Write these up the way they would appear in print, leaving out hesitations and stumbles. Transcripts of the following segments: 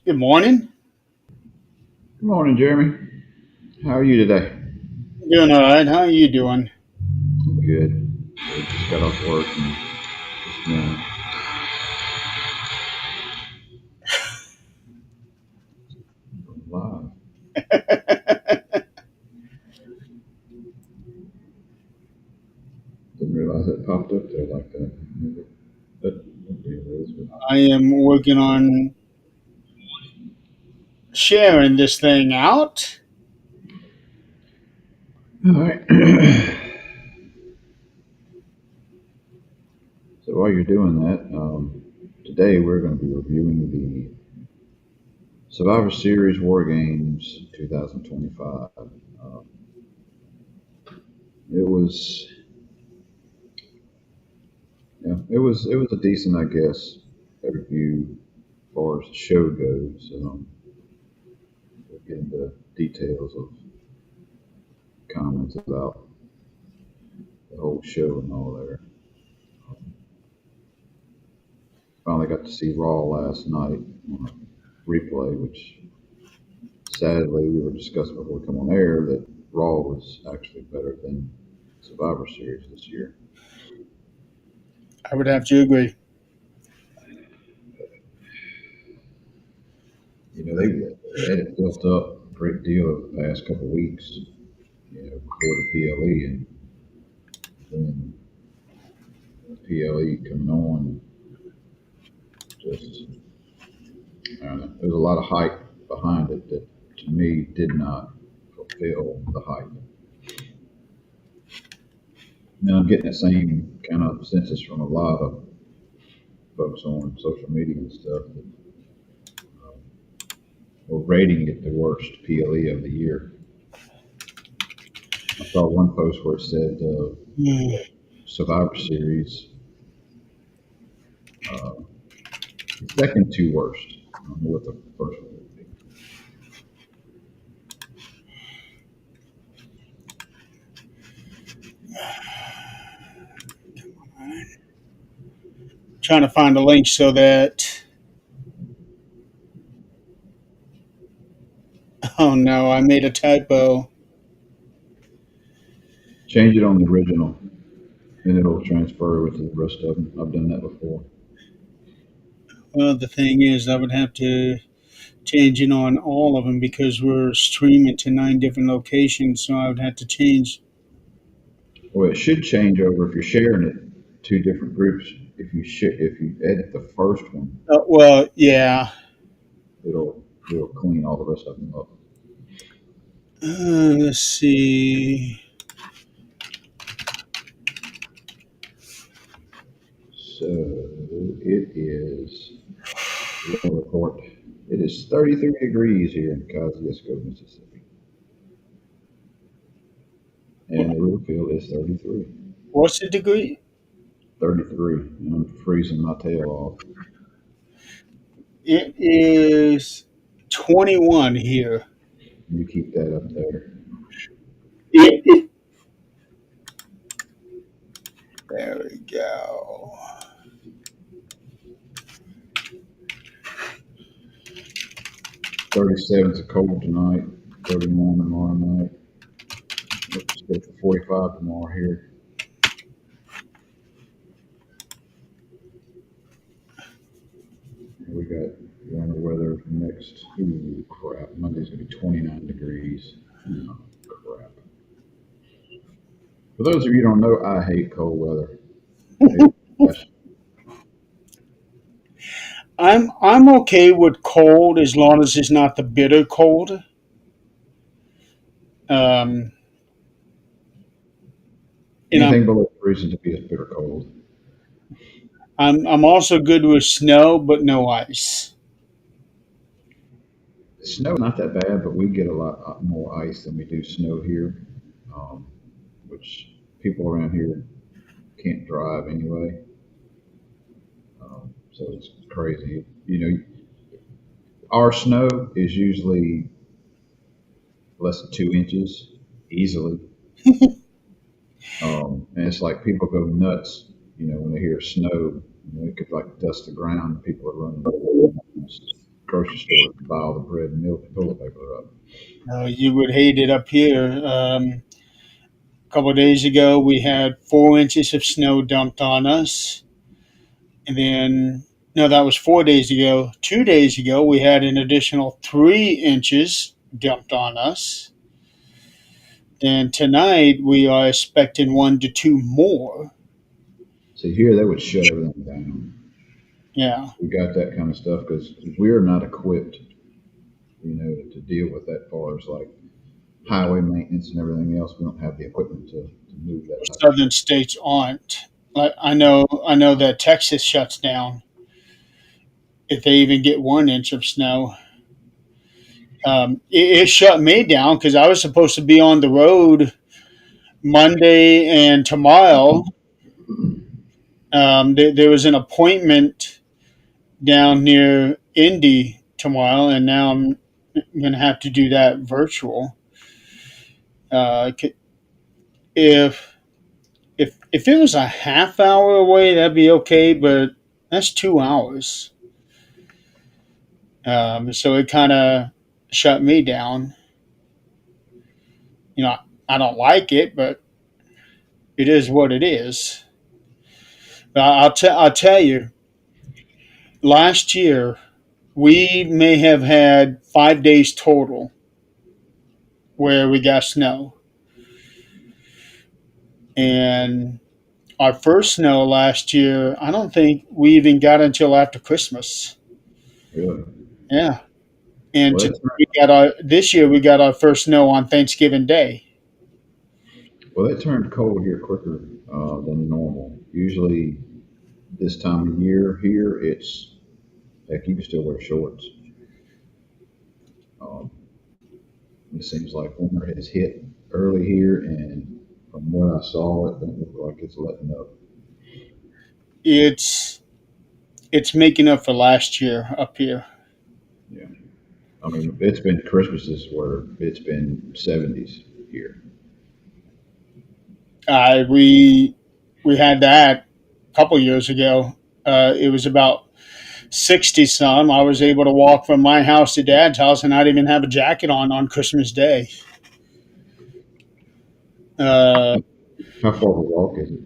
Good morning. Good morning, Jeremy. How are you today? Doing all right. How are you doing? I'm good. I just got off work and just live. Didn't realize it popped up there like that. But what deal is it? I am working on sharing this thing out. All right. So while you're doing that, today we're going to be reviewing the Survivor Series War Games 2025. Um, it was, it was a decent, I guess, review as far as the show goes. We'll get into details of comments about the whole show and all there. Finally got to see Raw last night on a replay, which sadly we were discussing before we come on air that Raw was actually better than Survivor Series this year. I would have to agree. They had it built up a great deal over the past couple of weeks, before the PLE, and then the PLE coming on, just I don't know, there was a lot of hype behind it that to me did not fulfill the hype. Now I'm getting the same kind of census from a lot of folks on social media and stuff that were rating it the worst PLE of the year. I saw one post where it said Hmm. Survivor Series, uh, second to worst. I don't know what the first one would be. Trying to find a link so that. Oh no, I made a typo. Change it on the original, and it'll transfer over to the rest of them. I've done that before. Well, the thing is, I would have to change it on all of them because we're streaming to 9 different locations. So I would have to change. Well, it should change over if you're sharing it two different groups. If you edit the first one, Well, yeah. it'll clean all the rest of them up. Let's see. So it is weather report. It is 33 degrees here in Kosciuszko, Mississippi, and the real feel is 33. What's the degree? 33. And I'm freezing my tail off. It is 21 here. You keep that up there. It, there we go. 37 is a cold tonight. 31 tomorrow night. Let's go for 45 tomorrow here. And we got winter weather next. Ooh, crap. Monday's gonna be 29 degrees. Oh, crap. For those of you who don't know, I hate cold weather. I hate I'm okay with cold as long as it's not the bitter cold. Um, and anything below freezing to be a bitter cold. I'm also good with snow, but no ice. The snow not that bad, but we get a lot more ice than we do snow here, um, which people around here can't drive anyway. So it's crazy. Our snow is usually less than 2 inches easily, and it's like people go nuts. When they hear snow, it could like dust the ground. People are running. grocery store to buy all the bread and milk and toilet paper up. You would hate it up here. A couple of days ago, we had 4 inches of snow dumped on us. And then, no, that was 4 days ago. 2 days ago, we had an additional 3 inches dumped on us. And tonight, we are expecting 1 to 2 more. See, here they would shut everything down. Yeah. We got that kind of stuff because we're not equipped, to deal with that far as like highway maintenance and everything else. We don't have the equipment to move that type of Southern stuff. states aren't. Like I know that Texas shuts down if they even get 1 inch of snow. It shut me down because I was supposed to be on the road Monday and tomorrow. There was an appointment down near Indy tomorrow, and now I'm going to have to do that virtual. If if it was a half hour away, that'd be okay, but that's 2 hours. So it kind of shut me down. You know, I don't like it, but it is what it is. But I'll tell you, last year we may have had 5 days total where we got snow, and our first snow last year, I don't think we even got until after Christmas. Really? Yeah, and Well, to, we got our this year we got our first snow on Thanksgiving Day. it turned cold here quicker than normal. Usually, this time of year here, it's heck, you can still wear shorts. Um, it seems like winter has hit early here, and from what I saw, it don't look like it's letting up. It's it's making up for last year up here. Yeah, I mean, it's been Christmases where it's been 70s here. We had that a couple years ago. It was about 60 some. I was able to walk from my house to Dad's house and not even have a jacket on Christmas Day. Uh, How far of a walk is it?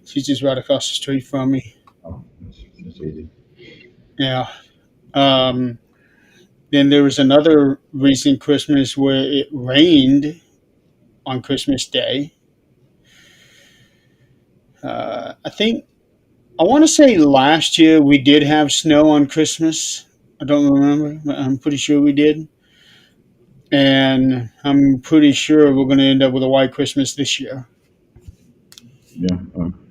he's just right across the street from me. Oh, that's easy. Yeah. Um, then there was another recent Christmas where it rained on Christmas Day. I think I want to say last year we did have snow on Christmas. I don't remember, but I'm pretty sure we did. And I'm pretty sure we're going to end up with a white Christmas this year. Yeah,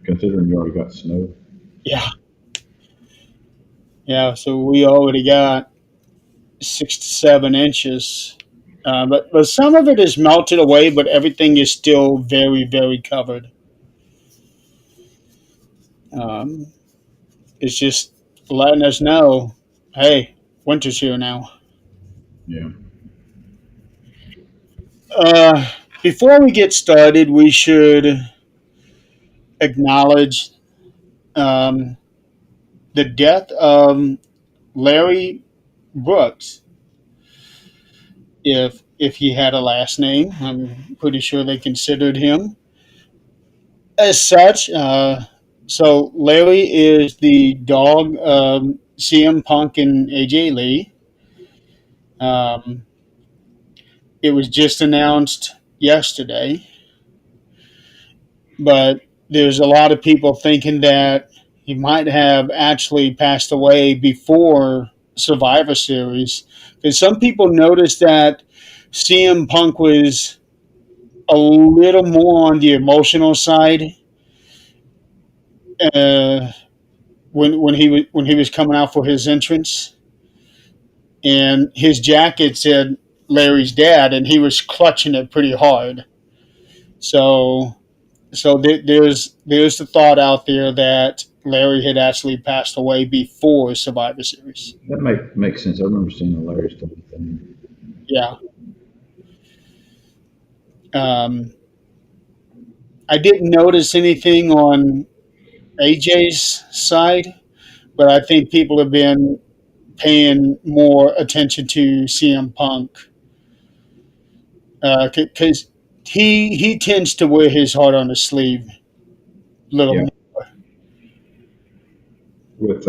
considering you already got snow. Yeah, yeah. So we already got 6 to 7 inches, but some of it is melted away, but everything is still very very covered. Um, it's just letting us know, hey, winter's here now. Yeah, Uh, Before we get started, we should acknowledge um, the death of Larry Brooks. If he had a last name, I'm pretty sure they considered him as such. So Larry is the dog of CM Punk and AJ Lee. Um, it was just announced yesterday, but there's a lot of people thinking that he might have actually passed away before Survivor Series. Because some people noticed that CM Punk was a little more on the emotional side uh, when he was coming out for his entrance, and his jacket said Larry's dad, and he was clutching it pretty hard. So there's the thought out there that Larry had actually passed away before Survivor Series. that makes sense. I remember seeing the Larry stuff thing. Yeah. Um, I didn't notice anything on AJ's side, but I think people have been paying more attention to CM Punk because he tends to wear his heart on his sleeve a little Yeah, more. with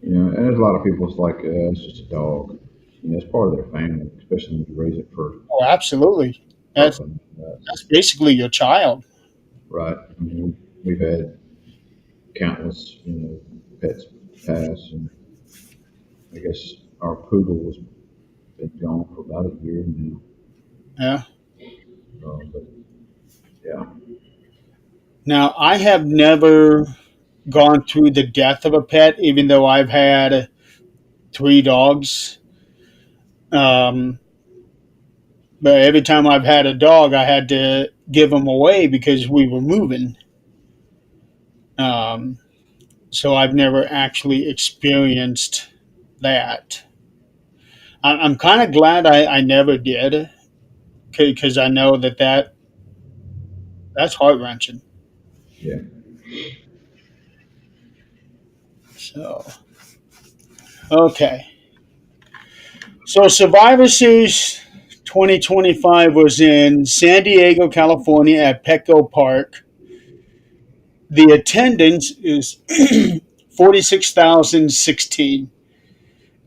and there's a lot of people. It's like it's just a dog. It's part of their family, especially when you raise it Oh, absolutely. for That's something like that. that's basically your child. Right. We've had countless, pets pass, and I guess our poodle has been gone for about a year now. Yeah. But yeah, Now I have never gone through the death of a pet, even though I've had three dogs. Um, but every time I've had a dog, I had to give them away because we were moving. Um, so I've never actually experienced that. I'm kind of glad I never did because I know that's heart wrenching. yeah. So okay, so Survivor Series 2025 was in San Diego, California at Petco Park. The attendance is 46,016,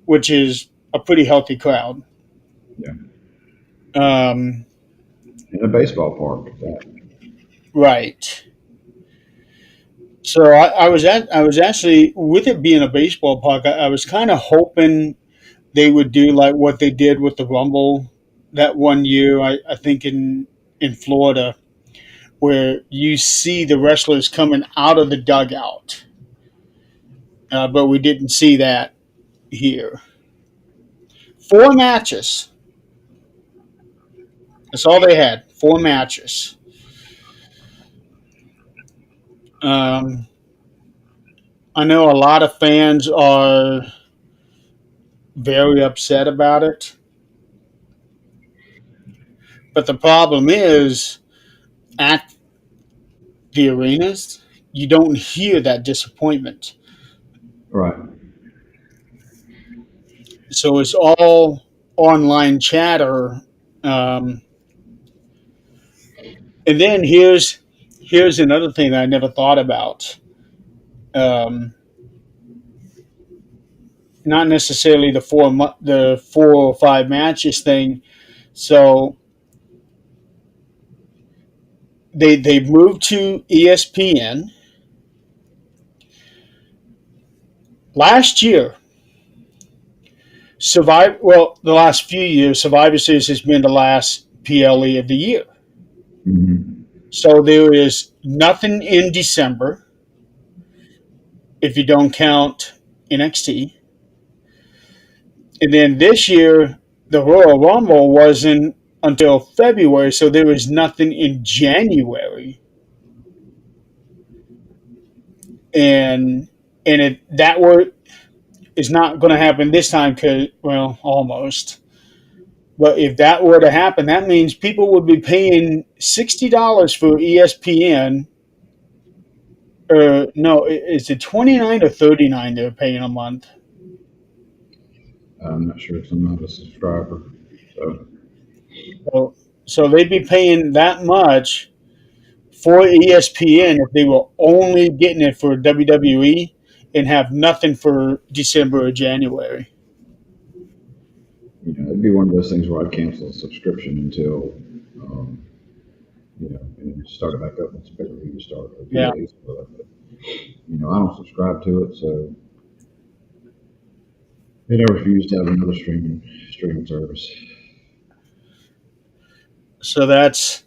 which is a pretty healthy crowd. Yeah. Um, In a baseball park at that. right. So I was actually with it being a baseball park. I was kind of hoping they would do like what they did with the Rumble that one year. I think in Florida, where you see the wrestlers coming out of the dugout, but we didn't see that here. Four matches. That's all they had. Four matches. Um, I know a lot of fans are very upset about it, but the problem is at the arenas, you don't hear that disappointment. Right. So it's all online chatter. Um, and then here's another thing that I never thought about. Um, Not necessarily the 4 or 5 matches thing. So they moved to ESPN last year. The last few years, Survivor Series has been the last PLE of the year. Hmm. So there is nothing in December if you don't count NXT. And then this year, the Royal Rumble wasn't until February, so there was nothing in January. And that is not going to happen this time because, well, almost. But if that were to happen, that means people would be paying $60 for ESPN. Or no, is it 29 or 39 they're paying a month? I'm not sure because I'm not a subscriber. So So, so they'd be paying that much for ESPN if they were only getting it for WWE and have nothing for December or January. it'd be one of those things where I'd cancel a subscription until um, and start it back up once pay per view start or Yeah. PLEs. But I don't subscribe to it, so and I refuse to have another streaming service. So that's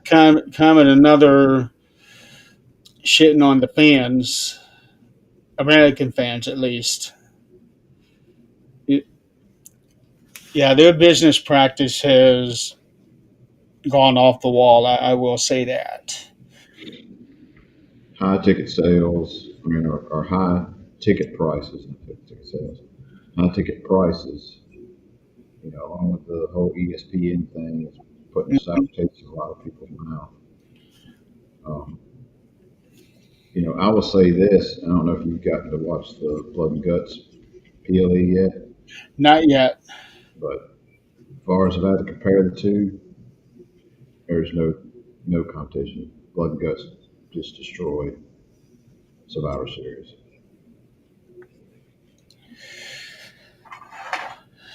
kind of another shitting on the fans, American fans at least. Yeah, their business practice has gone off the wall. I will say that. High ticket sales, or high ticket prices, not ticket sales, high ticket prices. Along with the whole ESPN thing, it's putting sour taste in a lot of people's mouth. Um, I will say this. I don't know if you've gotten to watch the Blood and Guts PLE yet, Not yet. but as far as if I had to compare the two, there's no competition. Blood and Guts just destroyed Survivor Series.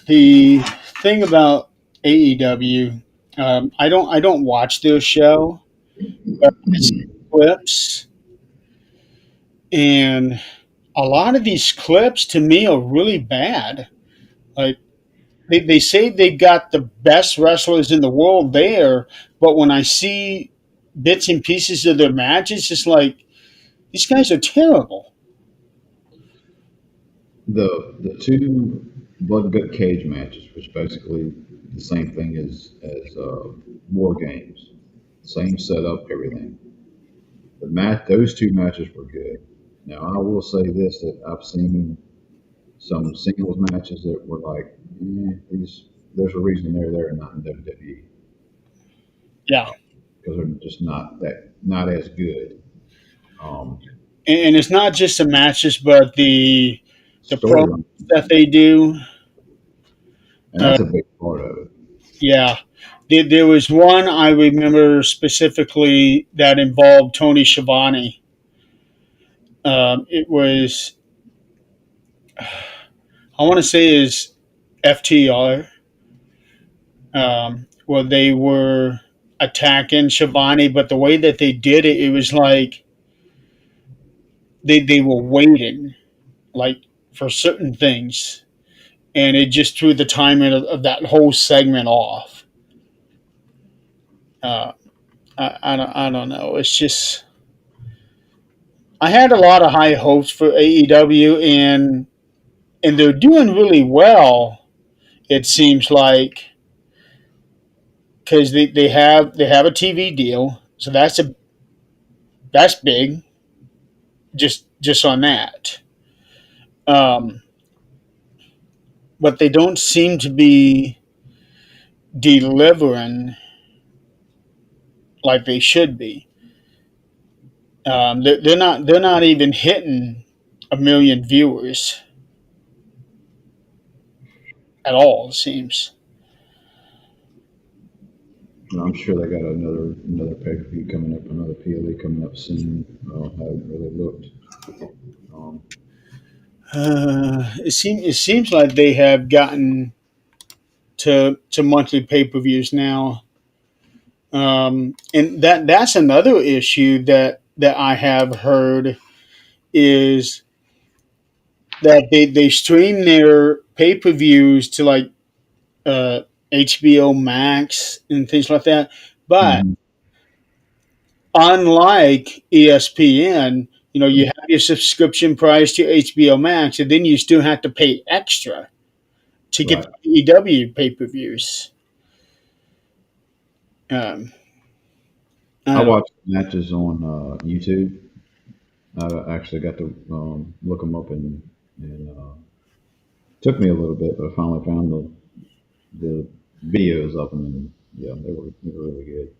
The thing about AEW, I don't watch their show, but I see clips, and a lot of these clips to me are really bad. Like they say they got the best wrestlers in the world there, but when I see bits and pieces of their matches, it's like these guys are terrible. The two Blood and Gut cage matches, which basically the same thing as War Games, same setup, everything. Those two matches were good. Now I will say this: that I've seen some singles matches that were like, these. There's a reason they're there and not in WWE Yeah, because they're just not as good. Um, and it's not just the matches, but the promos Storyline, that they do. and Uh, that's a big part of it. yeah, there was one I remember specifically that involved Tony Schiavone. It was I want to say is FTR, where they were attacking Schiavone, but the way that they did it, it was like they were waiting like for certain things, and it just threw the timing of that whole segment off. Uh, I don't know. It's just I had a lot of high hopes for AEW, and they're doing really well. It seems like because they have a TV deal, so that's big. Just on that, um, but they don't seem to be delivering like they should be. They're not even hitting a million viewers at all. It seems. And I'm sure they got another pay per view coming up, another PLE coming up soon. Haven't really looked. Um, It seems like they have gotten to monthly pay-per-views now, and that's another issue that I have heard is that they stream their pay-per-views to like uh, HBO Max and things like that, but mhm. unlike ESPN, you have your subscription price to HBO Max, and then you still have to pay extra to get Right. the EW pay-per-views. Um, I I don't. watched matches on YouTube. I actually got to look them up and took me a little bit, but I finally found the videos of them, and yeah, they were really good.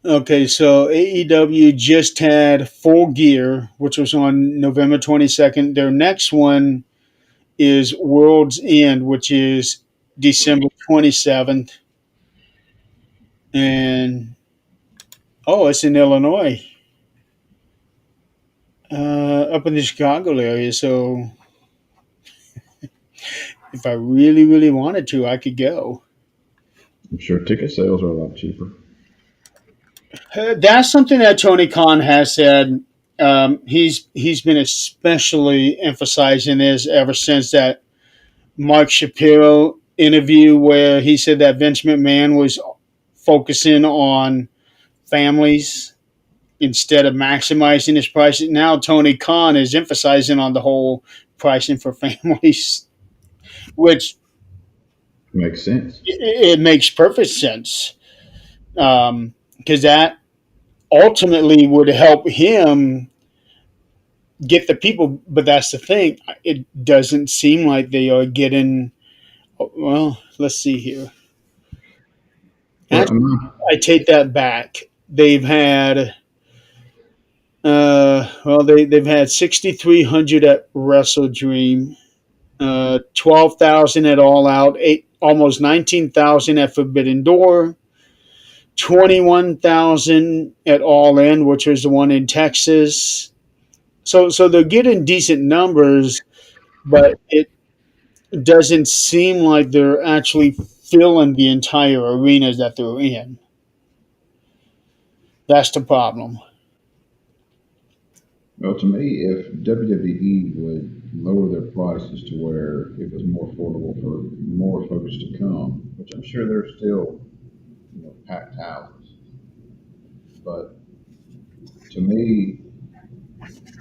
Okay, so AEW just had Full Gear, which was on November 22nd. Their next one is World's End, which is December 27th. And, oh, it's in Illinois, up in the Chicago area. So if I really, really wanted to, I could go. I'm sure ticket sales are a lot cheaper. That's something that Tony Khan has said. He's been especially emphasizing this ever since that Mark Shapiro interview where he said that Vince McMahon was focusing on families instead of maximizing his pricing. Now Tony Khan is emphasizing on the whole pricing for families, which Makes sense. it makes perfect sense because that ultimately would help him get the people. But that's the thing; it doesn't seem like they are getting. Well, let's see here. Well, Actually, I take that back. They've had Well, they've had 6,300 at Wrestle Dream, 12,000 at All Out, almost 19,000 at Forbidden Door, 21,000 at All In, which was the one in Texas. So they're getting decent numbers, but it doesn't seem like they're actually filling the entire arenas that they're in. That's the problem. Well, to me, if WWE would lower their prices to where it was more affordable for more folks to come, which I'm sure they're still, packed houses, but to me,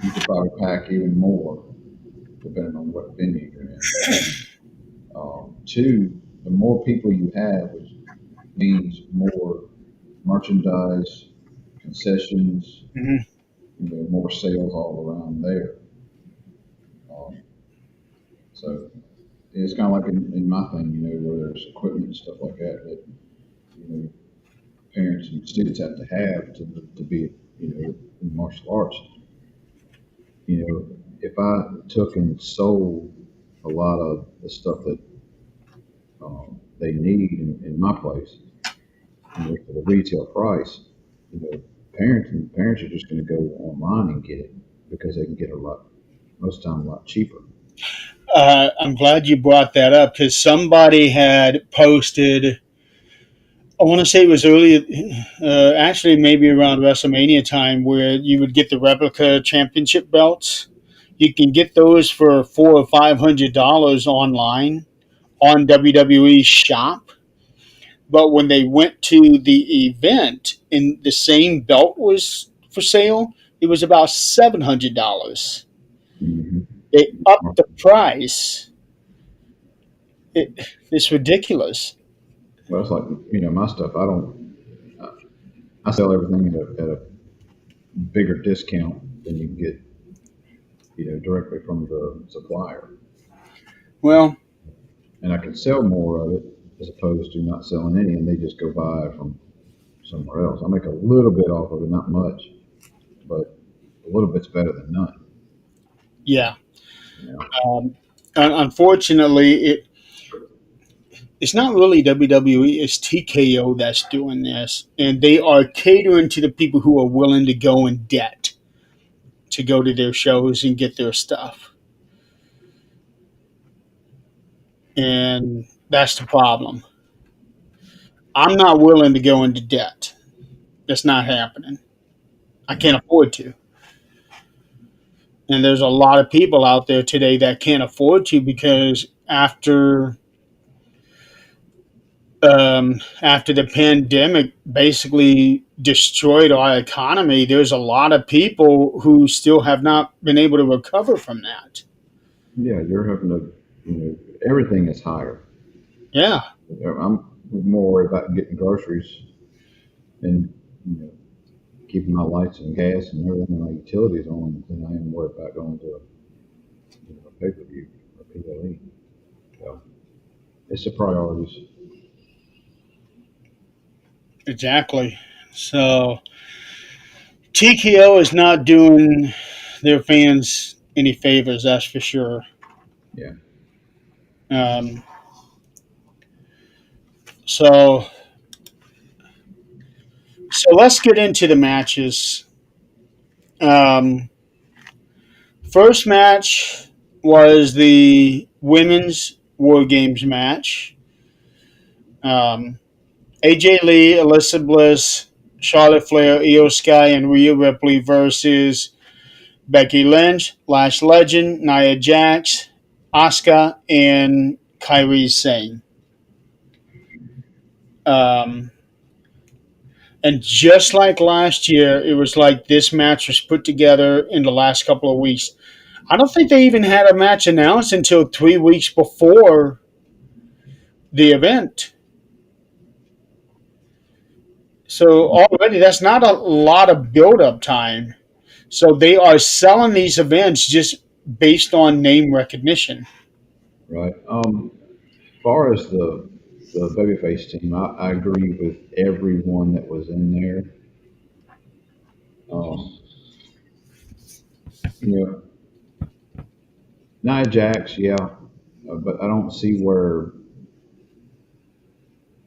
you could probably pack even more depending on what venue you're in. Two, the more people you have, which means more merchandise, concessions, Mhm. more sales all around there. Um, so it's kind of like in my thing, where there's equipment and stuff like that know, parents and students have to be, in martial arts. If I took and sold a lot of the stuff that they need in my place, for the retail price, you know, parents are just going to go online and get it because they can get a lot, most of the time, a lot cheaper. I'm glad you brought that up because somebody had posted. I want to say it was early, actually maybe around WrestleMania time, where you would get the replica championship belts. You can get those for $400 or $500 online on WWE Shop. But when they went to the event and the same belt was for sale, it was about $700. Mm-hmm. They upped the price. It's ridiculous. Well, it's like my stuff. I don't. I sell everything at a bigger discount than you can get, directly from the supplier, Well, and I can sell more of it as opposed to not selling any, and they just go buy it from somewhere else. I make a little bit off of it, not much, but a little bit's better than none. yeah. You know. Unfortunately, it's not really WWE. It's TKO that's doing this, and they are catering to the people who are willing to go in debt to go to their shows and get their stuff, and that's the problem. I'm not willing to go into debt. That's not happening. I can't afford to. And there's a lot of people out there today that can't afford to because after the pandemic basically destroyed our economy, there's a lot of people who still have not been able to recover from that. Yeah, you're having to, everything is higher. Yeah, I'm more worried about getting groceries and keeping my lights and gas and everything, my utilities on than I am worried about going to a pay per view or PLE. So it's the priorities. exactly. So TKO is not doing their fans any favors, that's for sure. Yeah. Um, so so let's get into the matches. Um, First match was the women's War Games match. Um, AJ Lee, Alyssa Bliss, Charlotte Flair, Io Sky, and Rhea Ripley versus Becky Lynch, Lash Legend, Nia Jax, Asuka, and Kairi Sane. Um, and just like last year, it was like this match was put together in the last couple of weeks. I don't think they even had a match announced until 3 weeks before the event. So already that's not a lot of build up time. So they are selling these events just based on name recognition. Right. As far as the babyface team, I agree with everyone that was in there. Um, Yeah. Nia Jax, yeah, but I don't see where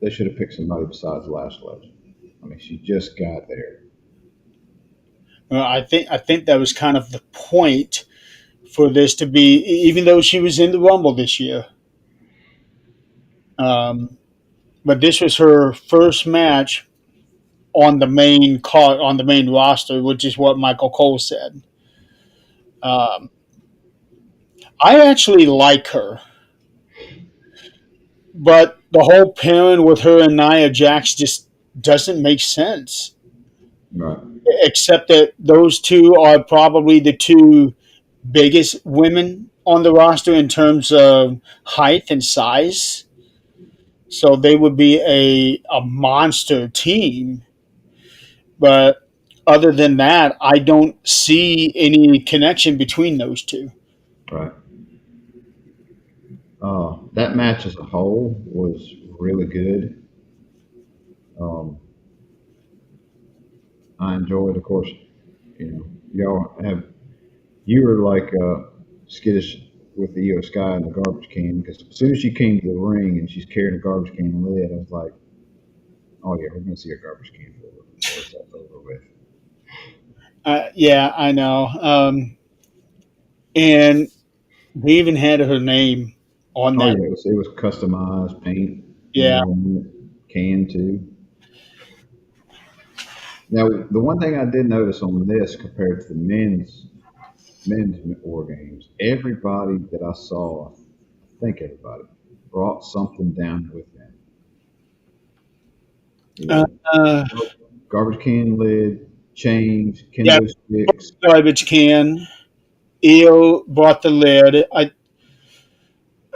they should have picked somebody besides Lash Legend. I mean, she just got there. I think that was kind of the point for this to be, even though she was in the Rumble this year. Um, but this was her first match on the main card, on the main roster, which is what Michael Cole said. Um, I actually like her, but the whole pairing with her and Nia Jax just doesn't make sense. Right, Except that those two are probably the two biggest women on the roster in terms of height and size. So they would be a monster team. But other than that, I don't see any connection between those two. right. That match as a whole was really good. Um, I enjoyed, of course, y'all have you were like skittish with the Io Sky and the garbage can because as soon as she came to the ring and she's carrying a garbage can lid, I was like, oh yeah, we're gonna see a garbage can before it's over with. Yeah, I know. And they even had her name on Oh that. yeah, it was customized paint, Yeah. can too. Now the one thing I did notice on this compared to the men's war games, everybody that I saw, I think everybody brought something down with them. You Uh, know, uh, garbage can lid, chains, yeah, kendo sticks. garbage can. Eel brought the lid.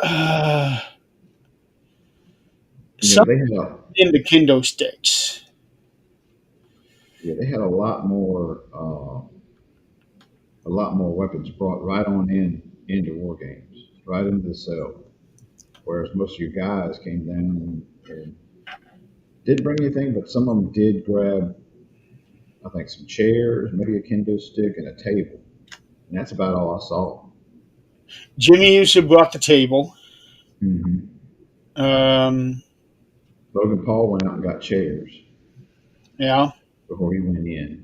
Uh, Some They had in the kendo sticks. they had a lot more weapons brought right on into war games, right into the cell. Whereas most of your guys came down and didn't bring anything, but some of them did grab, I think, some chairs, maybe a kendo stick, and a table, and that's about all I saw. Jimmy Uso brought the table. hmm Um, Logan Paul went out and got chairs yeah. before he went in,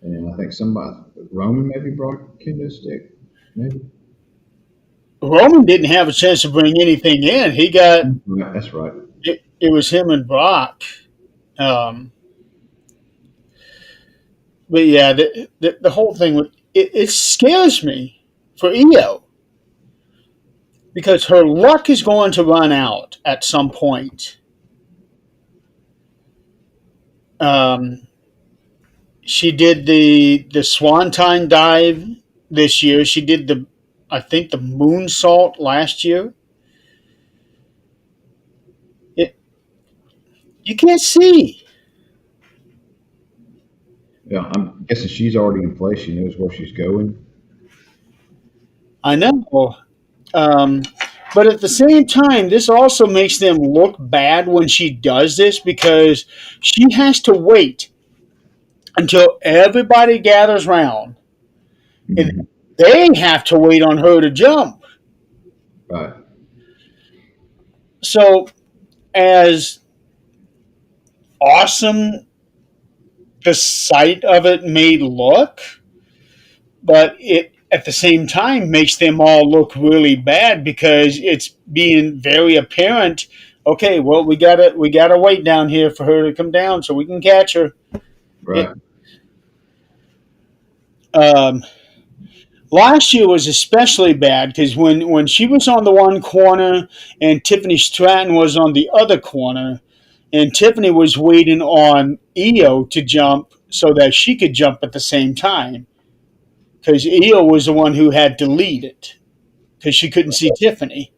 and then I think somebody Roman maybe brought a kendo stick, maybe. Roman didn't have a chance to bring anything in. He got Yeah, that's right. it was him and Brock. Um, but yeah, the whole thing it scares me for Io because her luck is going to run out at some point. Um, she did the Swanton dive this year. She did the I think the moonsault last year. It, you can't see. Yeah, I'm guessing she's already in place. She knows where she's going. I know. Um, but at the same time, this also makes them look bad when she does this because she has to wait until everybody gathers round and hmm they have to wait on her to jump. Right. So, as awesome the sight of it may look, but it at the same time makes them all look really bad because it's being very apparent. Okay, well we gotta wait down here for her to come down so we can catch her. It, Right. um, Last year was especially bad because when she was on the one corner and Tiffany Stratton was on the other corner, and Tiffany was waiting on Io to jump so that she could jump at the same time because Io was the one who had to lead it because she couldn't see Tiffany.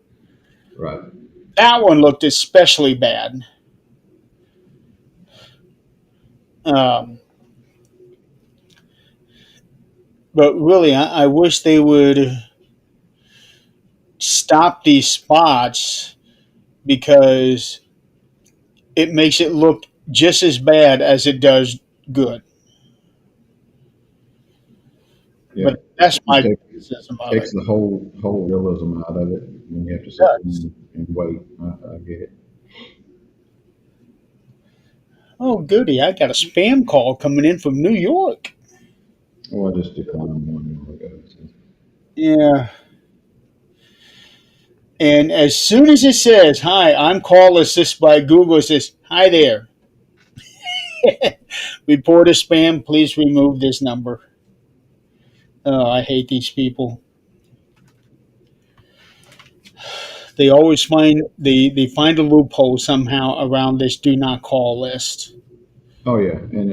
Right. That one looked especially bad. Um, but really, I wish they would stop these spots because it makes it look just as bad as it does good. Yeah. But That's It my takes criticism of takes it. the whole realism out of it when you have to sit there Yes. and wait. I get it. Oh, goody! I got a spam call coming in from New York. Well, I just declined one while ago. So. Yeah. And as soon as it says, "Hi, I'm call assist by Google," it says, "Hi there. Report a spam. Please remove this number." Oh, I hate these people. They always they find a loophole somehow around this do not call list. Oh yeah, and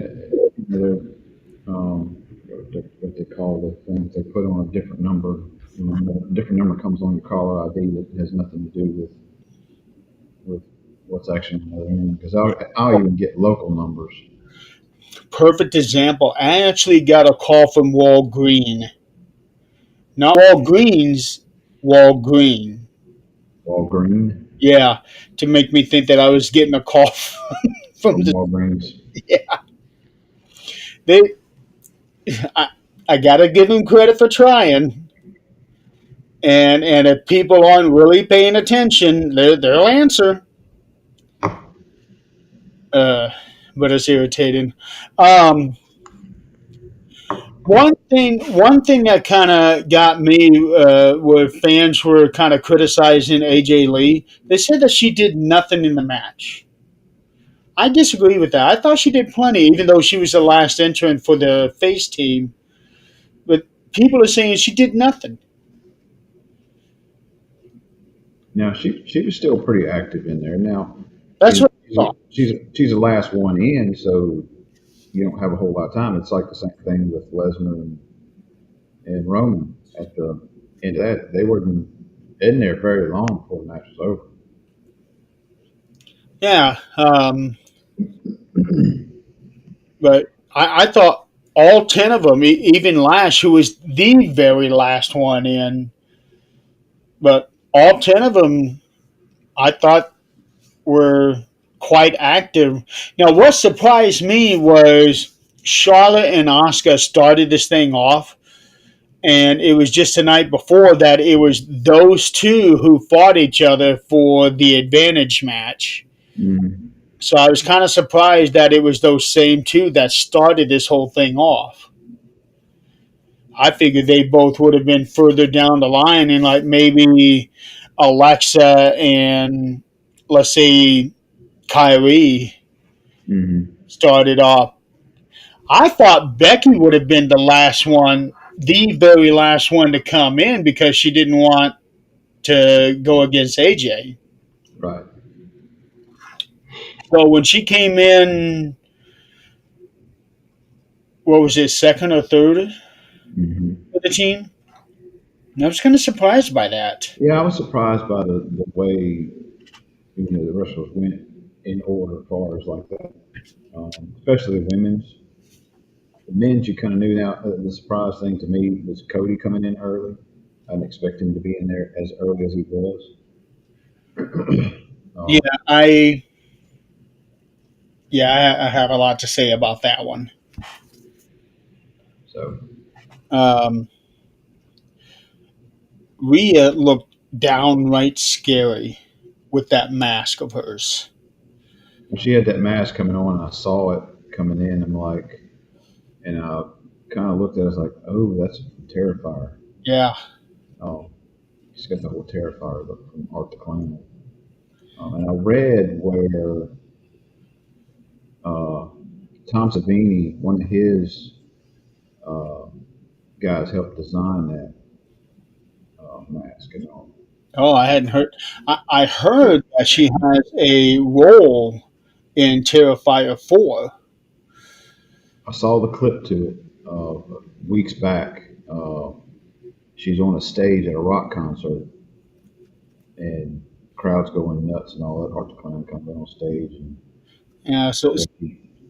they're what they call the things they put on a different number. You know, a different number comes on your caller ID that has nothing to do with what's actually on the other end. Because I'll even get local numbers. Perfect example. I actually got a call from Walgreen. Not Walgreens, Walgreen. Walgreen Yeah, to make me think that I was getting a call from from the. Walgreens. Yeah, they. I, I gotta give them credit for trying. And if people aren't really paying attention, they'll answer. Uh, but it's irritating. Um, one thing that kind of got me, where fans were kind of criticizing AJ Lee, they said that she did nothing in the match. I disagree with that. I thought she did plenty, even though she was the last entrant for the face team. But people are saying she did nothing. Now she was still pretty active in there. Now That's what I thought. she's the last one in, so you don't have a whole lot of time. It's like the same thing with Lesnar and Roman at the end of that. They weren't in there very long before the match was over. Yeah, but I thought all 10 of them, even Lash, who was the very last one in, but all 10 of them, I thought were quite active. Now, what surprised me was Charlotte and Asuka started this thing off, and it was just the night before that it was those two who fought each other for the advantage match. Mm-hmm. So I was kind of surprised that it was those same two that started this whole thing off. I figured they both would have been further down the line and like maybe Alexa and let's say Kyrie Mm-hmm. started off. I thought Becky would have been the last one, the very last one to come in because she didn't want to go against AJ. Right. So when she came in, what was it, second or third Mm-hmm. for the team? I was kind of surprised by that. Yeah, I was surprised by the way the wrestlers went in order as far as like that, especially the women's. The men's, you kind of knew. Now, the surprise thing to me was Cody coming in early. I didn't expect him to be in there as early as he was. Yeah, Um, I I have a lot to say about that one. so Um, Rhea looked downright scary with that mask of hers. when she had that mask coming on, I saw it coming in. I'm like, and I kind of looked at it. I was like, oh, that's Terrifier. Yeah, Oh, she's got the whole Terrifier look from Art the Clown. And I read where uh, Tom Savini, one of his uh, guys, helped design that mask and all. oh, I hadn't heard. I heard that she has a role in Terrifier 4. I saw the clip to it weeks back. She's on a stage at a rock concert, and crowd's going nuts and all that. Art the Clown comes on stage, and Yeah, so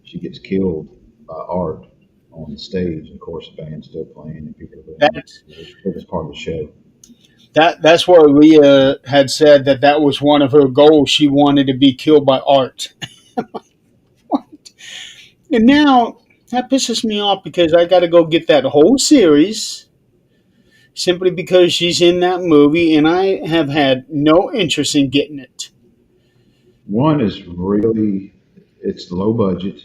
she gets killed by Art on the stage. Of course, the band's still playing, and people are going that's nuts. It was part of the show. that's what Rhea had said that was one of her goals. She wanted to be killed by Art, and now that pisses me off because I got to go get that whole series. simply because she's in that movie, and I have had no interest in getting it. One is really, it's low budget,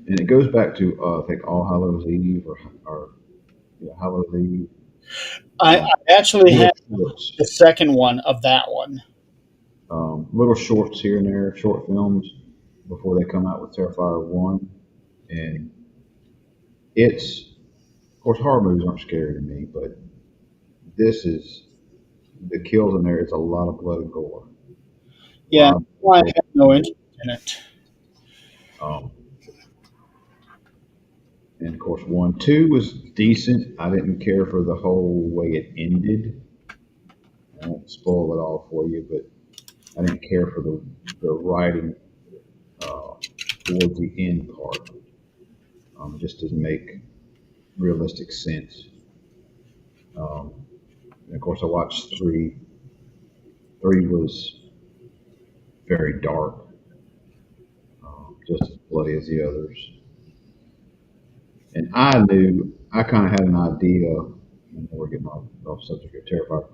and it goes back to I think All Hallows Eve or yeah, Hallows Eve. I actually Little had shorts, the second one of that one. little shorts here and there, short films before they come out with Terrifier 1. And it's, of course, horror movies aren't scary to me, but this is, the kills in there, it's a lot of blood and gore. A Yeah, lot of I blood have no and gore. interest in it. Um, and of course, 1. 2 was decent. I didn't care for the whole way it ended. I won't spoil it all for you, but I didn't care for the writing uh, towards the end part. It just didn't make realistic sense. Um, and of course, I watched 3. 3 was very dark, just as bloody as the others. And I kind of had an idea, and we're getting off subject of Terrifier.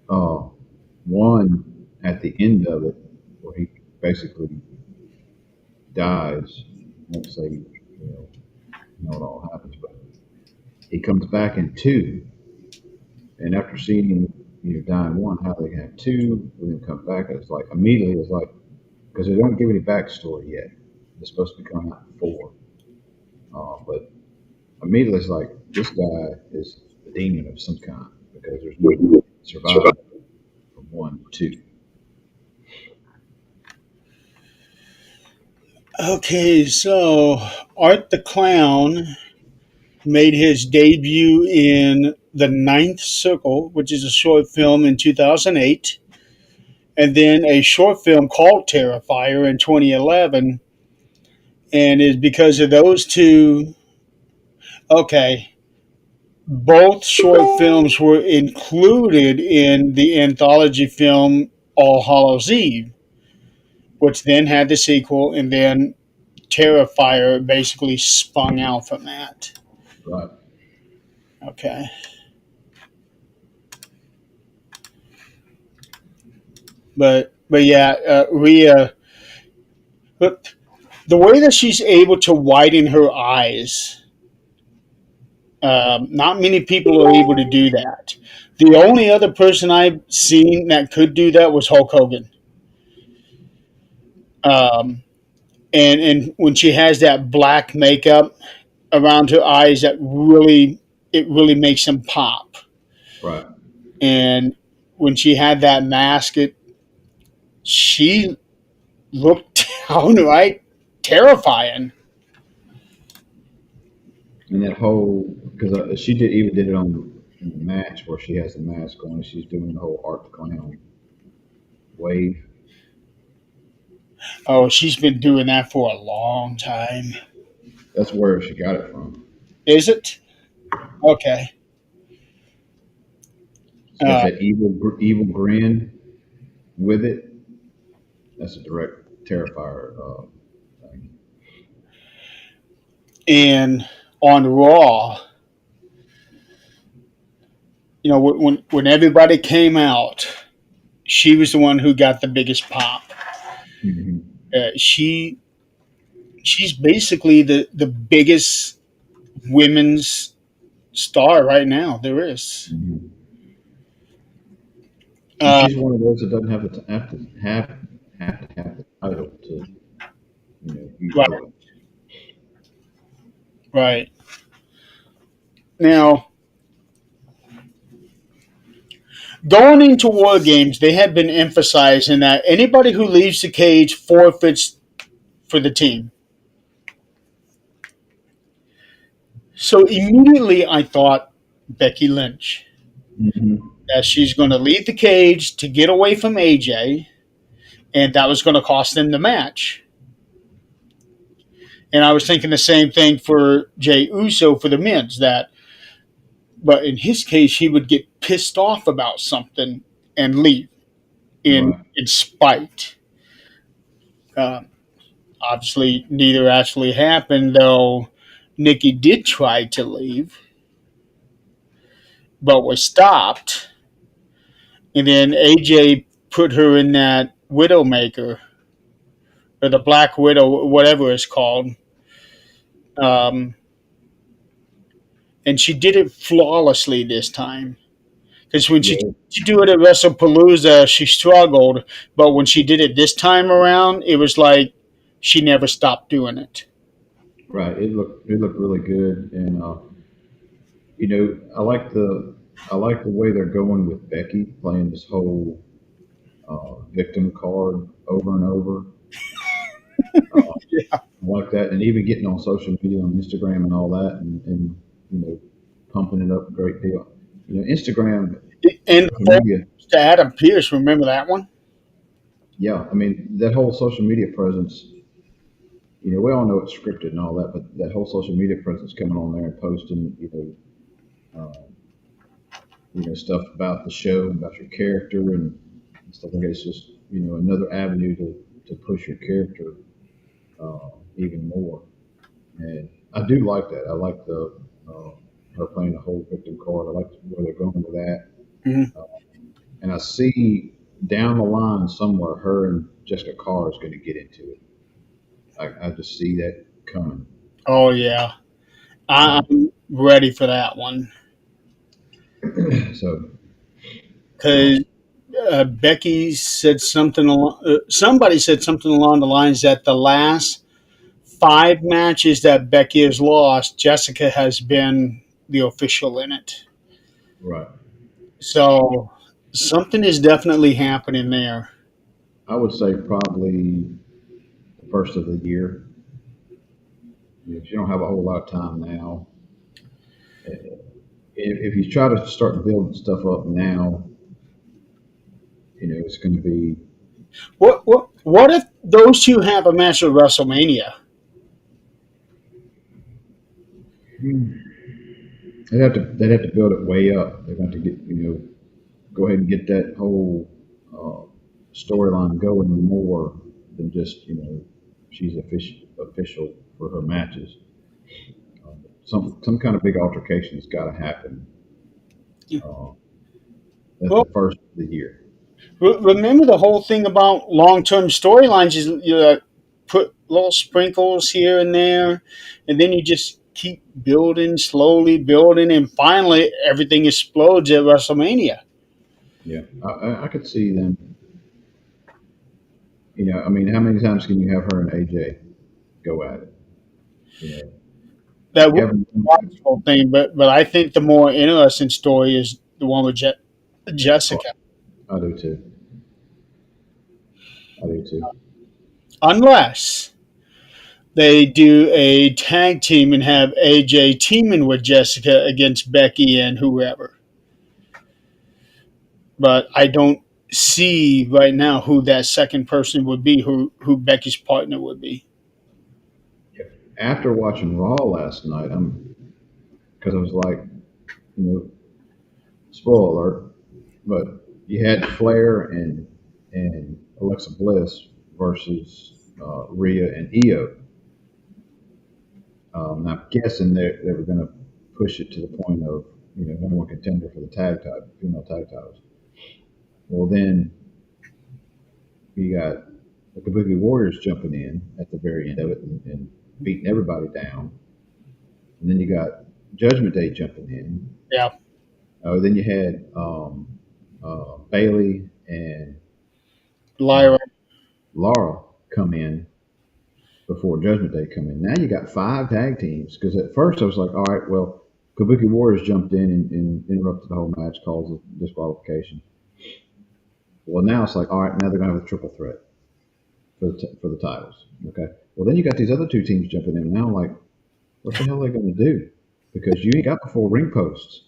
Uh, 1, at the end of it, where he basically dies, I won't say, it all happens, but he comes back in 2. And after seeing him, die in 1, how they can have 2 with him come back? It's like immediately, it's like, because they don't give any backstory yet. It's supposed to be coming out in 4. But immediately, it's like, this guy is a demon of some kind because there's no way to survive from 1 to 2. Okay, so Art the Clown made his debut in The Ninth Circle, which is a short film in 2008, and then a short film called Terrifier in 2011. And it's because of those two. Okay, both short films were included in the anthology film All Hallows Eve, which then had the sequel, and then Terrifier basically spun out from that. Right. Okay. But yeah, Rhea. But the way that she's able to widen her eyes, not many people are able to do that. The only other person I've seen that could do that was Hulk Hogan. Um, and when she has that black makeup around her eyes, that really it really makes them pop. Right. And when she had that mask, she looked downright terrifying. And that whole, because she did it on in the match where she has the mask on, and she's doing the whole Art the Clown wave. Oh, she's been doing that for a long time. That's where she got it from. Is it? Okay. She's got that evil grin with it. That's a direct Terrifier thing. And on Raw, when everybody came out, she was the one who got the biggest pop. Mm-hmm. She's basically the biggest women's star right now there is. Mm-hmm. And Uh, she's one of those that doesn't have to have the title to use right, her. right. Now, going into war games, they have been emphasizing that anybody who leaves the cage forfeits for the team. So immediately I thought Becky Lynch, Mm-hmm. that she's going to leave the cage to get away from AJ, and that was going to cost them the match. And I was thinking the same thing for Jey Uso for the men's, but in his case, he would get pissed off about something and leave Right. in spite. Um, Obviously, neither actually happened, though Nikki did try to leave. but was stopped. And then AJ put her in that Widowmaker, or the Black Widow, whatever it's called. Um, and she did it flawlessly this time. Because when she Yeah, she do it at WrestlePalooza, she struggled, but when she did it this time around, it was like she never stopped doing it. right. It looked really good, and I like the way they're going with Becky playing this whole victim card over and over. Uh, Yeah. I like that, and even getting on social media, on Instagram, and all that, and you know, pumping it up a great deal. Instagram, And social media. to Adam Pierce, remember that one? Yeah, I mean that whole social media presence. We all know it's scripted and all that, but that whole social media presence coming on there and posting, stuff about the show, about your character, and stuff like that. It's just another avenue to push your character even more. And I do like that. I like the her playing the whole victim card. I like where they're going with that. Hmm. Uh, and I see down the line somewhere her and Jessica Carr is going to get into it. I just see that coming. Oh yeah, Uh, I'm ready for that one so because Becky said something. Somebody said something along the lines that the last 5 matches that Becky has lost, Jessica has been the official in it. right, So something is definitely happening there. I would say probably the first of the year. If you don't have a whole lot of time now, if you try to start building stuff up now, it's going to be. What if those two have a match at WrestleMania? They'd have to build it way up. They're going to get go ahead and get that whole storyline going more than just she's official for her matches. Some kind of big altercation has got to happen uh, at the Well, first of the year. remember the whole thing about long-term storylines is put little sprinkles here and there, and then you just keep building, slowly building, and finally everything explodes at WrestleMania. Yeah, I could see them. I mean, how many times can you have her and AJ go at it? You know, That you would have be a logical thing, but I think the more interesting story is the one with oh, Jessica. I do too. I do too. Unless they do a tag team and have AJ teaming with Jessica against Becky and whoever. But I don't see right now who that second person would be, who Becky's partner would be. After watching Raw last night, because I was like, you know, spoiler alert, but you had Flair and Alexa Bliss versus Rhea and Io. And I'm guessing they were going to push it to the point of number one contender for the female tag titles. Well, then you got the Kabuki Warriors jumping in at the very end of it and beating everybody down, and then you got Judgment Day jumping in. Yeah, Then you had Bailey and uh, Lyra. Laura come in before Judgment Day come in. Now you got 5 tag teams. Because at first I was like, all right, well, Kabuki Warriors jumped in and interrupted the whole match, caused a disqualification. Well, now it's like, all right, now they're going to have a triple threat for the titles. Okay. Well, then you got these other 2 teams jumping in. Now I'm like, what the hell are they going to do? Because you ain't got the 4 ring posts.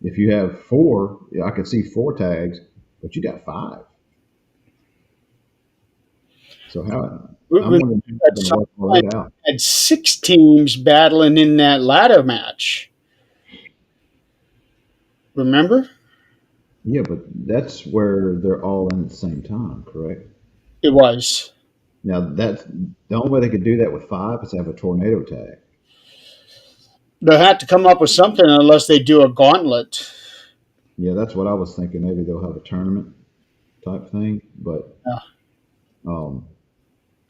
If you have 4, I could see 4 tags, but you got 5. So I'm wondering how At they're going to some work all point, that out. had 6 teams battling in that ladder match. Remember? Yeah, but that's where they're all in at the same time, correct? It was. Now that's the only way they could do that with 5 is to have a tornado tag. They'll have to come up with something unless they do a gauntlet. Yeah, that's what I was thinking. Maybe they'll have a tournament type thing, but Yeah. um,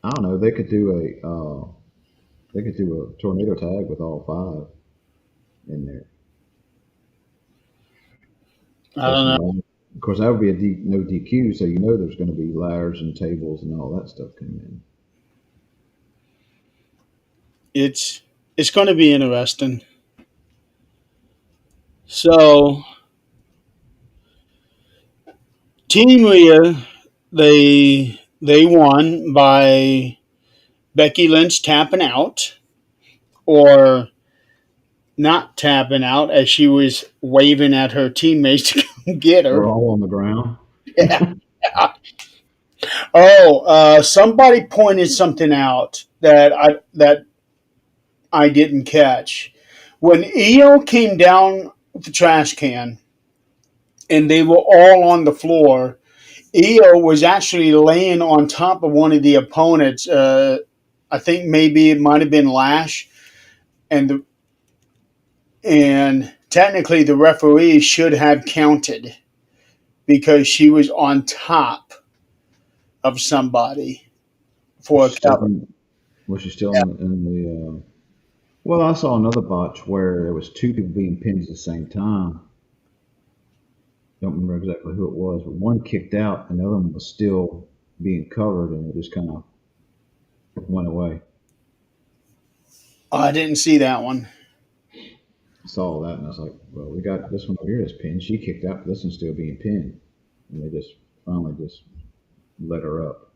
I don't know. They could do a tornado tag with all five in there. I Plus don't some know. ladders. Of course, that would be no DQ, so you know there's going to be ladders and tables and all that stuff coming in. It's going to be interesting. So Team Rhea, they won by Becky Lynch tapping out, or not tapping out, as she was waving at her teammates to come get They're her. all on the ground. Yeah. Oh, somebody pointed something out that I didn't catch. When Io came down with the trash can and they were all on the floor, Io was actually laying on top of one of the opponents. I think maybe it might have been Lash, and and technically the referee should have counted because she was on top of somebody Was for a she still cover. in, was she still in the well, I saw another botch where there was two people being pinned at the same time. Don't remember exactly who it was, but one kicked out and the other one was still being covered and it just kind of went away. Oh, I didn't see that one. I saw that and I was like, well, we got this one over here that's pinned. She kicked out, but this one's still being pinned. And they just finally just let her up.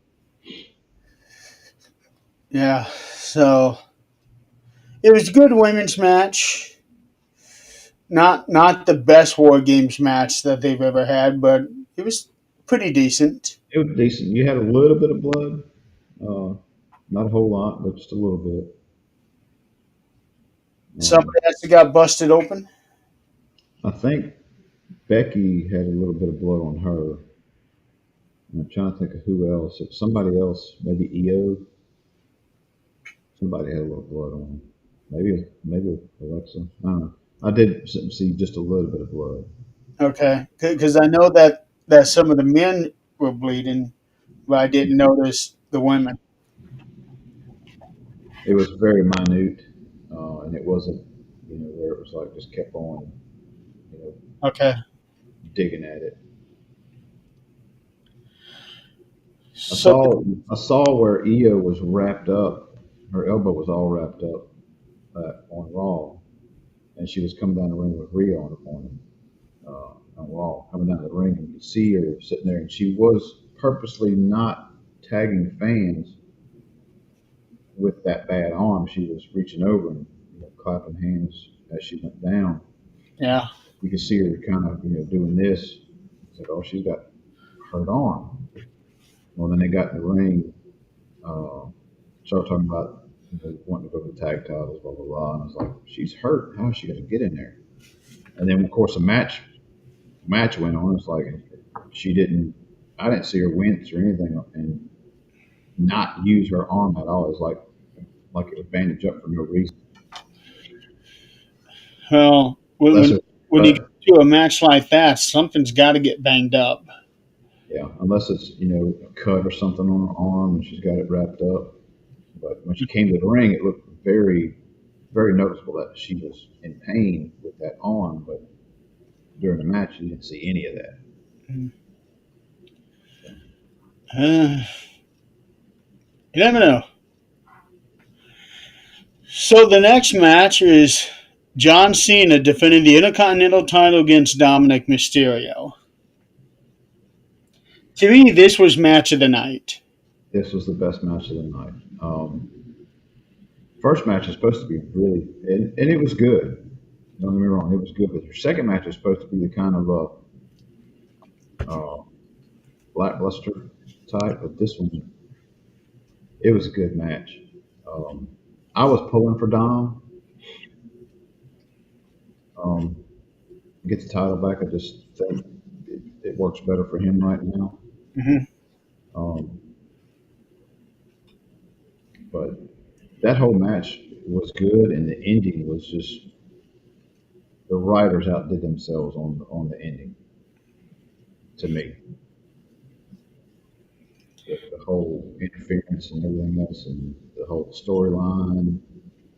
Yeah, so it was a good women's match. Not the best War Games match that they've ever had, but it was pretty decent. It was decent. You had a little bit of blood, uh, not a whole lot, but just a little bit. Somebody actually got busted open. I think Becky had a little bit of blood on her. I'm trying to think of who else. If somebody else, maybe EO, somebody had a little blood on them. Maybe Alexa. I don't know. I did see just a little bit of blood. Okay, because I know that some of the men were bleeding, but I didn't notice the women. It was very minute, and it wasn't, where it was like just kept on, you know, Okay, digging at it. I so saw I saw where Io was wrapped up. Her elbow was all wrapped up on Raw, and she was coming down the ring with Rhea on Raw, coming down the ring, and you could see her sitting there, and she was purposely not tagging fans with that bad arm. She was reaching over and clapping hands as she went down. yeah, You could see her kind of doing this. It's like, oh, she's got hurt arm. Well, then they got in the ring, started talking about wanting to go to the tag titles, blah blah blah. And I was like, she's hurt. How is she going to get in there? And then of course the match went on. It's like she didn't. I didn't see her wince or anything, and not use her arm at all. It's like it was bandaged up for no reason. well, Unless it, when you get to a match like that, something's got to get banged up. yeah, unless it's a cut or something on her arm and she's got it wrapped up. But when she came to the ring, it looked very noticeable that she was in pain with that arm. But during the match, you didn't see any of that. So, Uh, you never know. So the next match is John Cena defending the Intercontinental title against Dominic Mysterio. To me, this was match of the night. this was the best match of the night. First match is supposed to be really, and it was good. Don't get me wrong, it was good. But your second match is supposed to be the kind of lackluster type. But this one, it was a good match. Um, I was pulling for Dom. Um, get the title back. I just think it works better for him right now. Hmm. Um, but that whole match was good, and the ending was just the writers outdid themselves on the ending. To me, the whole interference and everything else, and the whole storyline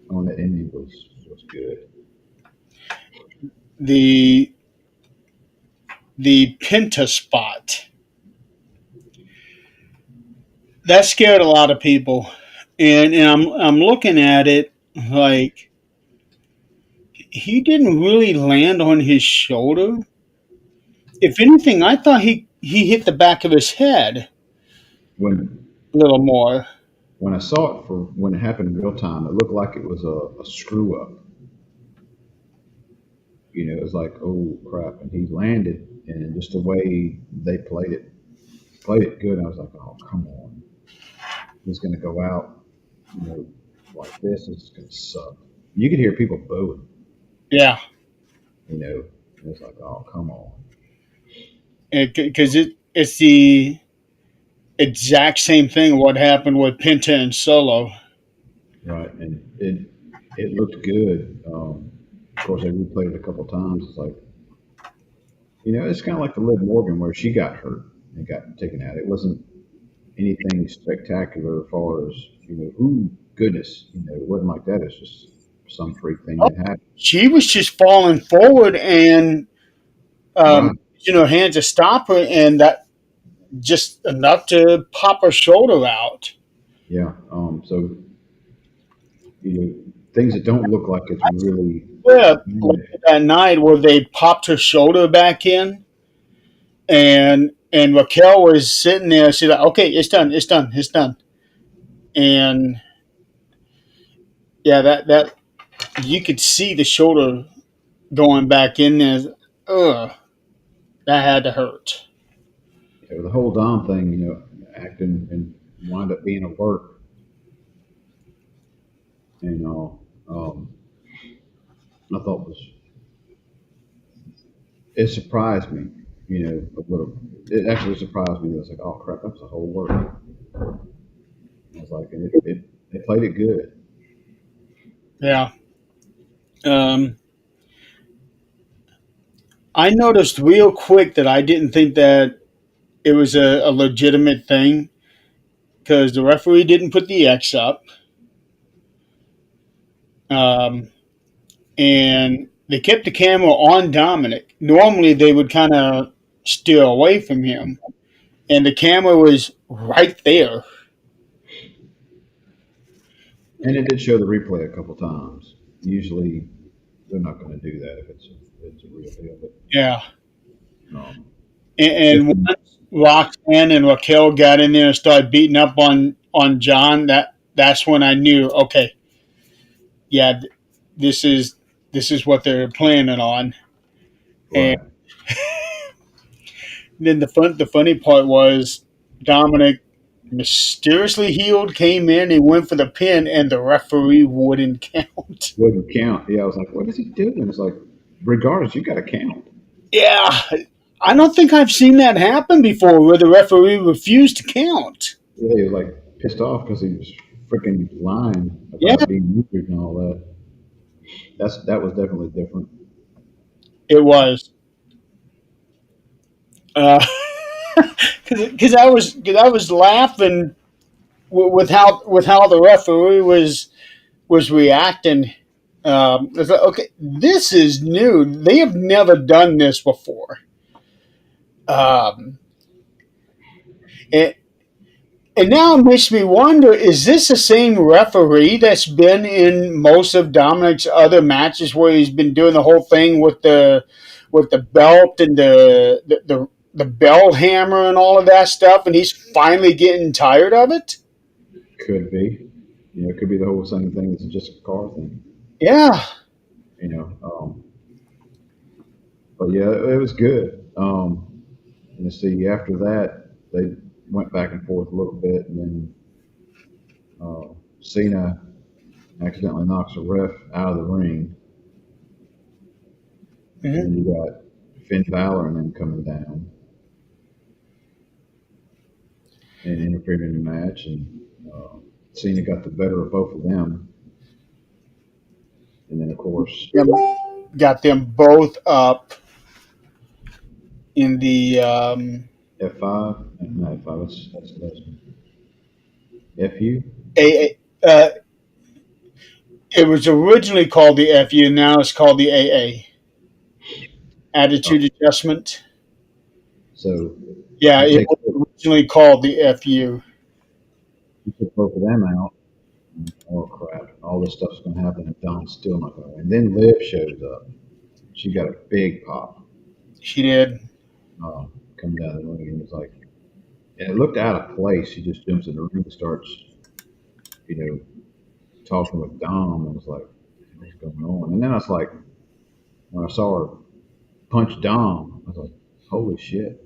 on the ending was good. The the Penta spot that scared a lot of people, and I'm looking at it like he didn't really land on his shoulder. If anything, I thought he hit the back of his head When a little more. when I saw it for when it happened in real time, it looked like it was a screw up. It was like, oh crap, and he landed, and just the way they played it good. I was like, oh come on, he's going to go out, you know, like this. It's going to suck. You could hear people booing, Yeah, you know. And it's like, oh come on, because it's the exact same thing what happened with Penta and Solo. right? And it looked good. Of course, I replayed it a couple times. It's like, it's kind of like the Liv Morgan where she got hurt and got taken out. It wasn't anything spectacular as far as ooh goodness, it wasn't like that. It's just some freak thing Oh, that happened. she was just falling forward and Right. her hands to stop her, and that just enough to pop her shoulder out. Yeah. So things that don't look like it's really Yeah, like yeah, that night where they popped her shoulder back in, and Raquel was sitting there. She's like, "Okay, it's done, it's done, it's done." And yeah, that you could see the shoulder going back in there. Ugh, that had to hurt. the whole Dom thing, acting and wind up being a work, you know, um, I thought was it surprised me, a little. It actually surprised me. I was like, oh crap, that's a whole work. I was like, and they played it good. Yeah. Um, I noticed real quick that I didn't think that it was a legitimate thing because the referee didn't put the X up, um, and they kept the camera on Dominic. Normally, they would kind of steer away from him, and the camera was right there. And it did show the replay a couple times. Usually, they're not going to do that if it's a real deal. Yeah, But and if once Roxanne and Raquel got in there and started beating up on John, that's when I knew. Okay, yeah, this is this is what they're planning on. And right, then the funny part was Dominic mysteriously healed, came in, and went for the pin, and the referee wouldn't count. wouldn't count. Yeah, I was like, what is he doing? It's like, regardless, you got to count. Yeah, I don't think I've seen that happen before, where the referee refused to count. Yeah, he was like pissed off because he was freaking lying Yeah, about being injured and all that. That was definitely different. it was. Because I was laughing with how the referee was reacting. I thought, okay, this is new. They have never done this before. Um, and, and now it makes me wonder: is this the same referee that's been in most of Dominic's other matches, where he's been doing the whole thing with the belt and the bell hammer and all of that stuff, and he's finally getting tired of it? Could be. It could be the whole same thing. It's just a car thing. Yeah. You know. But yeah, it was good. And see, after that, they went back and forth a little bit, and then Cena accidentally knocks a ref out of the ring, and Hmm. then you got Finn Balor and them coming down and interfering in the match, and Cena got the better of both of them, and then of course Yeah, got them both up in the F5? Not F5, that's Lesnar. FU? A. It was originally called the FU. Now it's called the AA. Oh, Attitude Adjustment. so Yeah, you it take was originally called the FU. you took both of them out. Oh crap! All this stuff's gonna happen, and Don's still not gonna win. And then Liv shows up. She got a big pop She did. coming down the ring, and it's like, and it looked out of place. She just jumps in the ring, and starts, you know, talking with Dom, and was like, what's going on? And then I was like, when I saw her punch Dom, I was like, holy shit!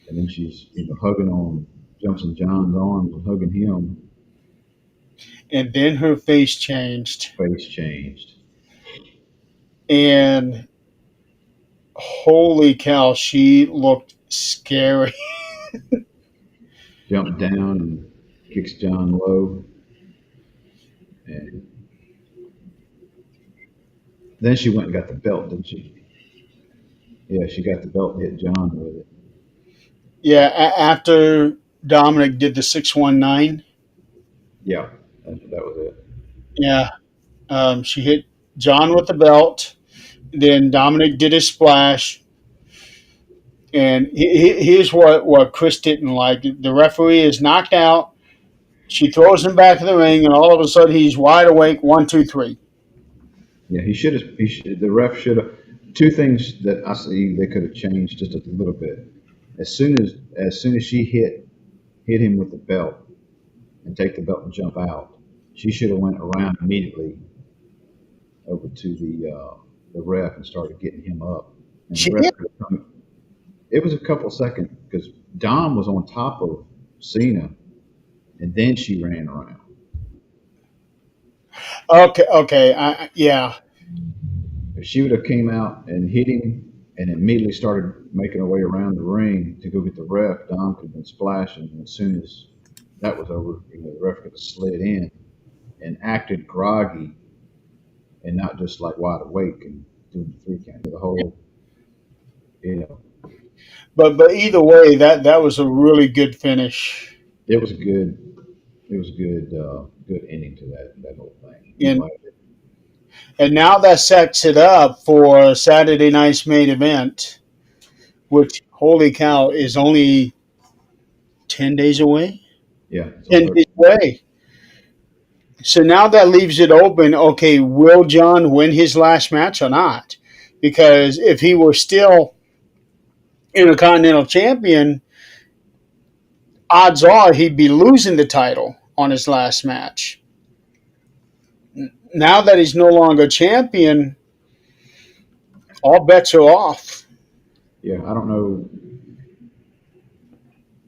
And then she's, hugging on, jumps in John's arms and hugging him. And then her face changed. Face changed. And holy cow, she looked scary. Jumped down and kicks John low. And then she went and got the belt, didn't she? Yeah, she got the belt and hit John with it. Yeah, after Dominic did the 619, Yeah, that was it. yeah, she hit John with the belt. Then Dominic did his splash. And here's what Chris didn't like. The referee is knocked out. She throws him back in the ring, and all of a sudden he's wide awake. One, two, three. Yeah, he should have. The ref should have. Two things that I see they could have changed just a little bit. As soon as she hit him with the belt and take the belt and jump out, she should have went around immediately over to the ref and started getting him up. And the She ref did. could have come. It was a couple seconds because Dom was on top of Cena, and then she ran around. Okay, okay. Yeah. If she would have came out and hit him and immediately started making her way around the ring to go get the ref, Dom could have been splashing. And as soon as that was over, the ref could have slid in and acted groggy and not just like wide awake and doing the 3 count. The whole, you know, But either way, that was a really good finish. it was good. It was good ending to that whole thing. I'm And glad. and now that sets it up for Saturday night's main event, which holy cow is only 10 days away. Yeah, it's on 10 days Thursday. away. So now that leaves it open. Okay, will John win his last match or not? Because if he were still Intercontinental Champion, odds are he'd be losing the title on his last match. Now that he's no longer champion, all bets are off. Yeah, I don't know.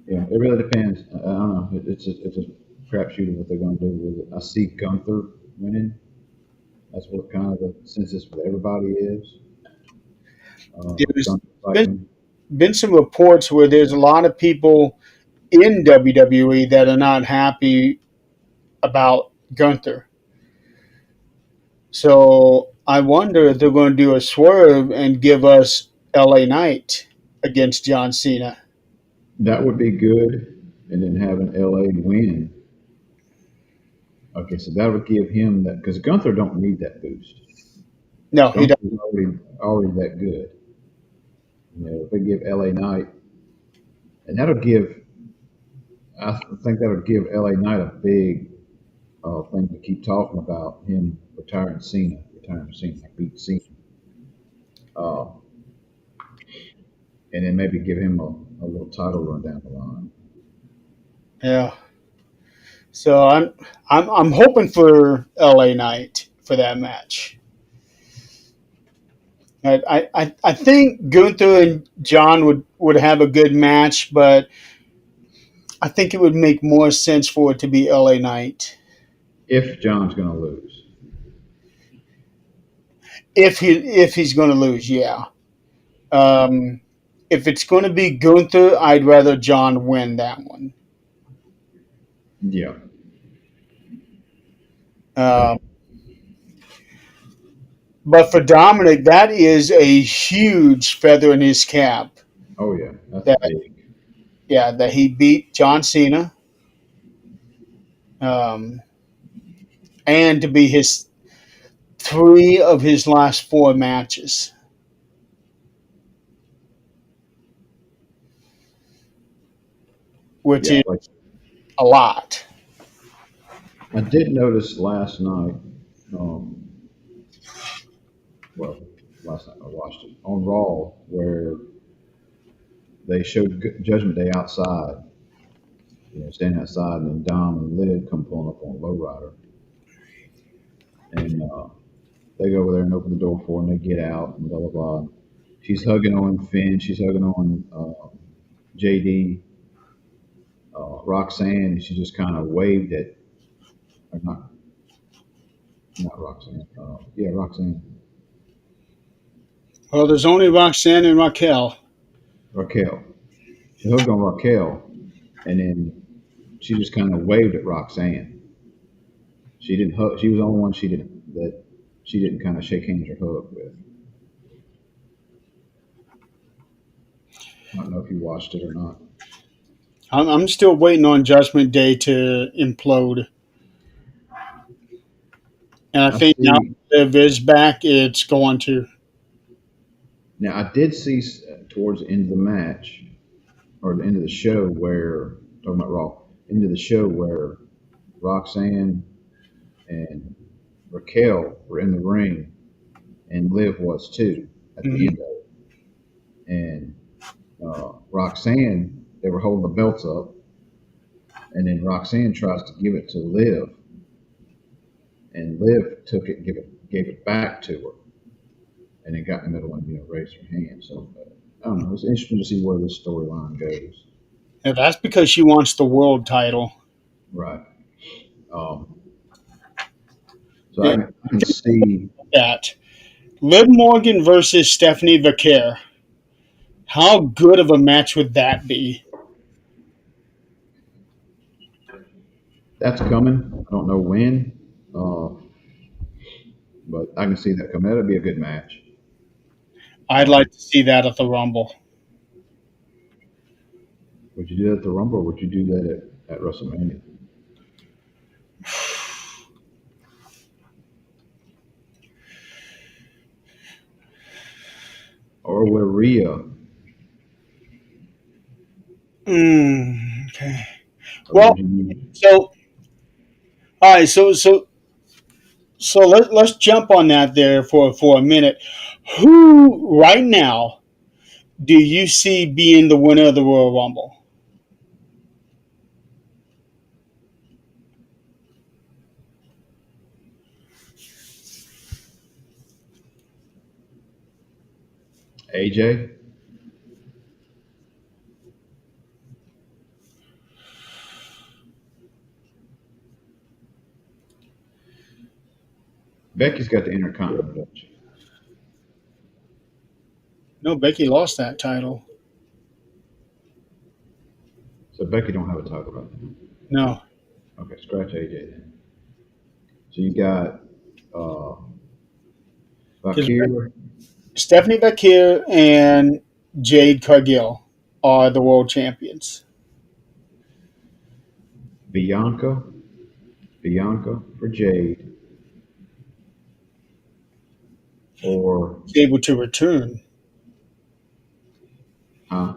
Yeah, it really depends. I don't know. It's a crapshoot of what they're going to do with it. I see Gunther winning. That's what kind of the consensus with everybody is. There's Gunther been, fighting. been some reports where there's a lot of people in WWE that are not happy about Gunther. So I wonder if they're going to do a swerve and give us LA Knight against John Cena. That would be good. And then having LA win. Okay, so that would give him that because Gunther don't need that boost. No, he doesn't. Gunther's already that good. If they give LA Knight, and I think that'll give LA Knight a big thing to keep talking about him retiring Cena, beat Cena, uh, and then maybe give him a little title run down the line. Yeah. So I'm hoping for LA Knight for that match. I think Gunther and John would have a good match, but I think it would make more sense for it to be LA Knight. If John's going to lose, If he's going to lose, yeah. Um, if it's going to be Gunther, I'd rather John win that one. yeah, Um, But for Dominic, that is a huge feather in his cap. Oh yeah, that's That big. yeah, that he beat John Cena, um, and to be his three of his last four matches, which Yeah, is like a lot. I did notice last night. Um, well, last night I watched it on Raw where they showed Judgment Day outside, standing outside, and then Dom and Liv come pulling up on Lowrider, and they go over there and open the door for her, and they get out, and blah blah blah. She's hugging on Finn, she's hugging on JD, Roxanne, and she just kind of waved at, or not Roxanne, yeah, Roxanne, Well, there's only Roxanne and Raquel. Raquel. She hugged on Raquel, and then she just kind of waved at Roxanne. She didn't hug. She was the only one she didn't kind of shake hands or hug with. I don't know if you watched it or not. I'm still waiting on Judgment Day to implode, and I I think now see. Liv is back. It's going to. Now I did see towards the end of the match or the end of the show where talking about Raw, end of the show where Roxanne and Raquel were in the ring and Liv was too at the Mhm. end of it. And Roxanne, they were holding the belts up, and then Roxanne tries to give it to Liv, and Liv took it, gave it back to her, and then got in the middle and raised her hand. So I don't know. It's interesting to see where this storyline goes. And that's because she wants the world title. Right. Um, so Yeah, I can see that Liv Morgan versus Stephanie Vaquer. How good of a match would that be? that's coming. I don't know when, uh, but I can see that coming. That'll be a good match. I'd like to see that at the Rumble. Would you do that at the Rumble, or would you do that at WrestleMania? Or would Rhea, Okay. or Well, would you? so all right, so let's jump on that there for a minute. Who right now do you see being the winner of the Royal Rumble? AJ? Becky's got the Intercontinental, don't she? No, Becky lost that title. So Becky don't have a title right now. No, Okay, scratch AJ then. So you got uh, because Valkyria, Stephanie Vaquer and Jade Cargill are the world champions. Bianca, Bianca for Jade, or Able to return huh?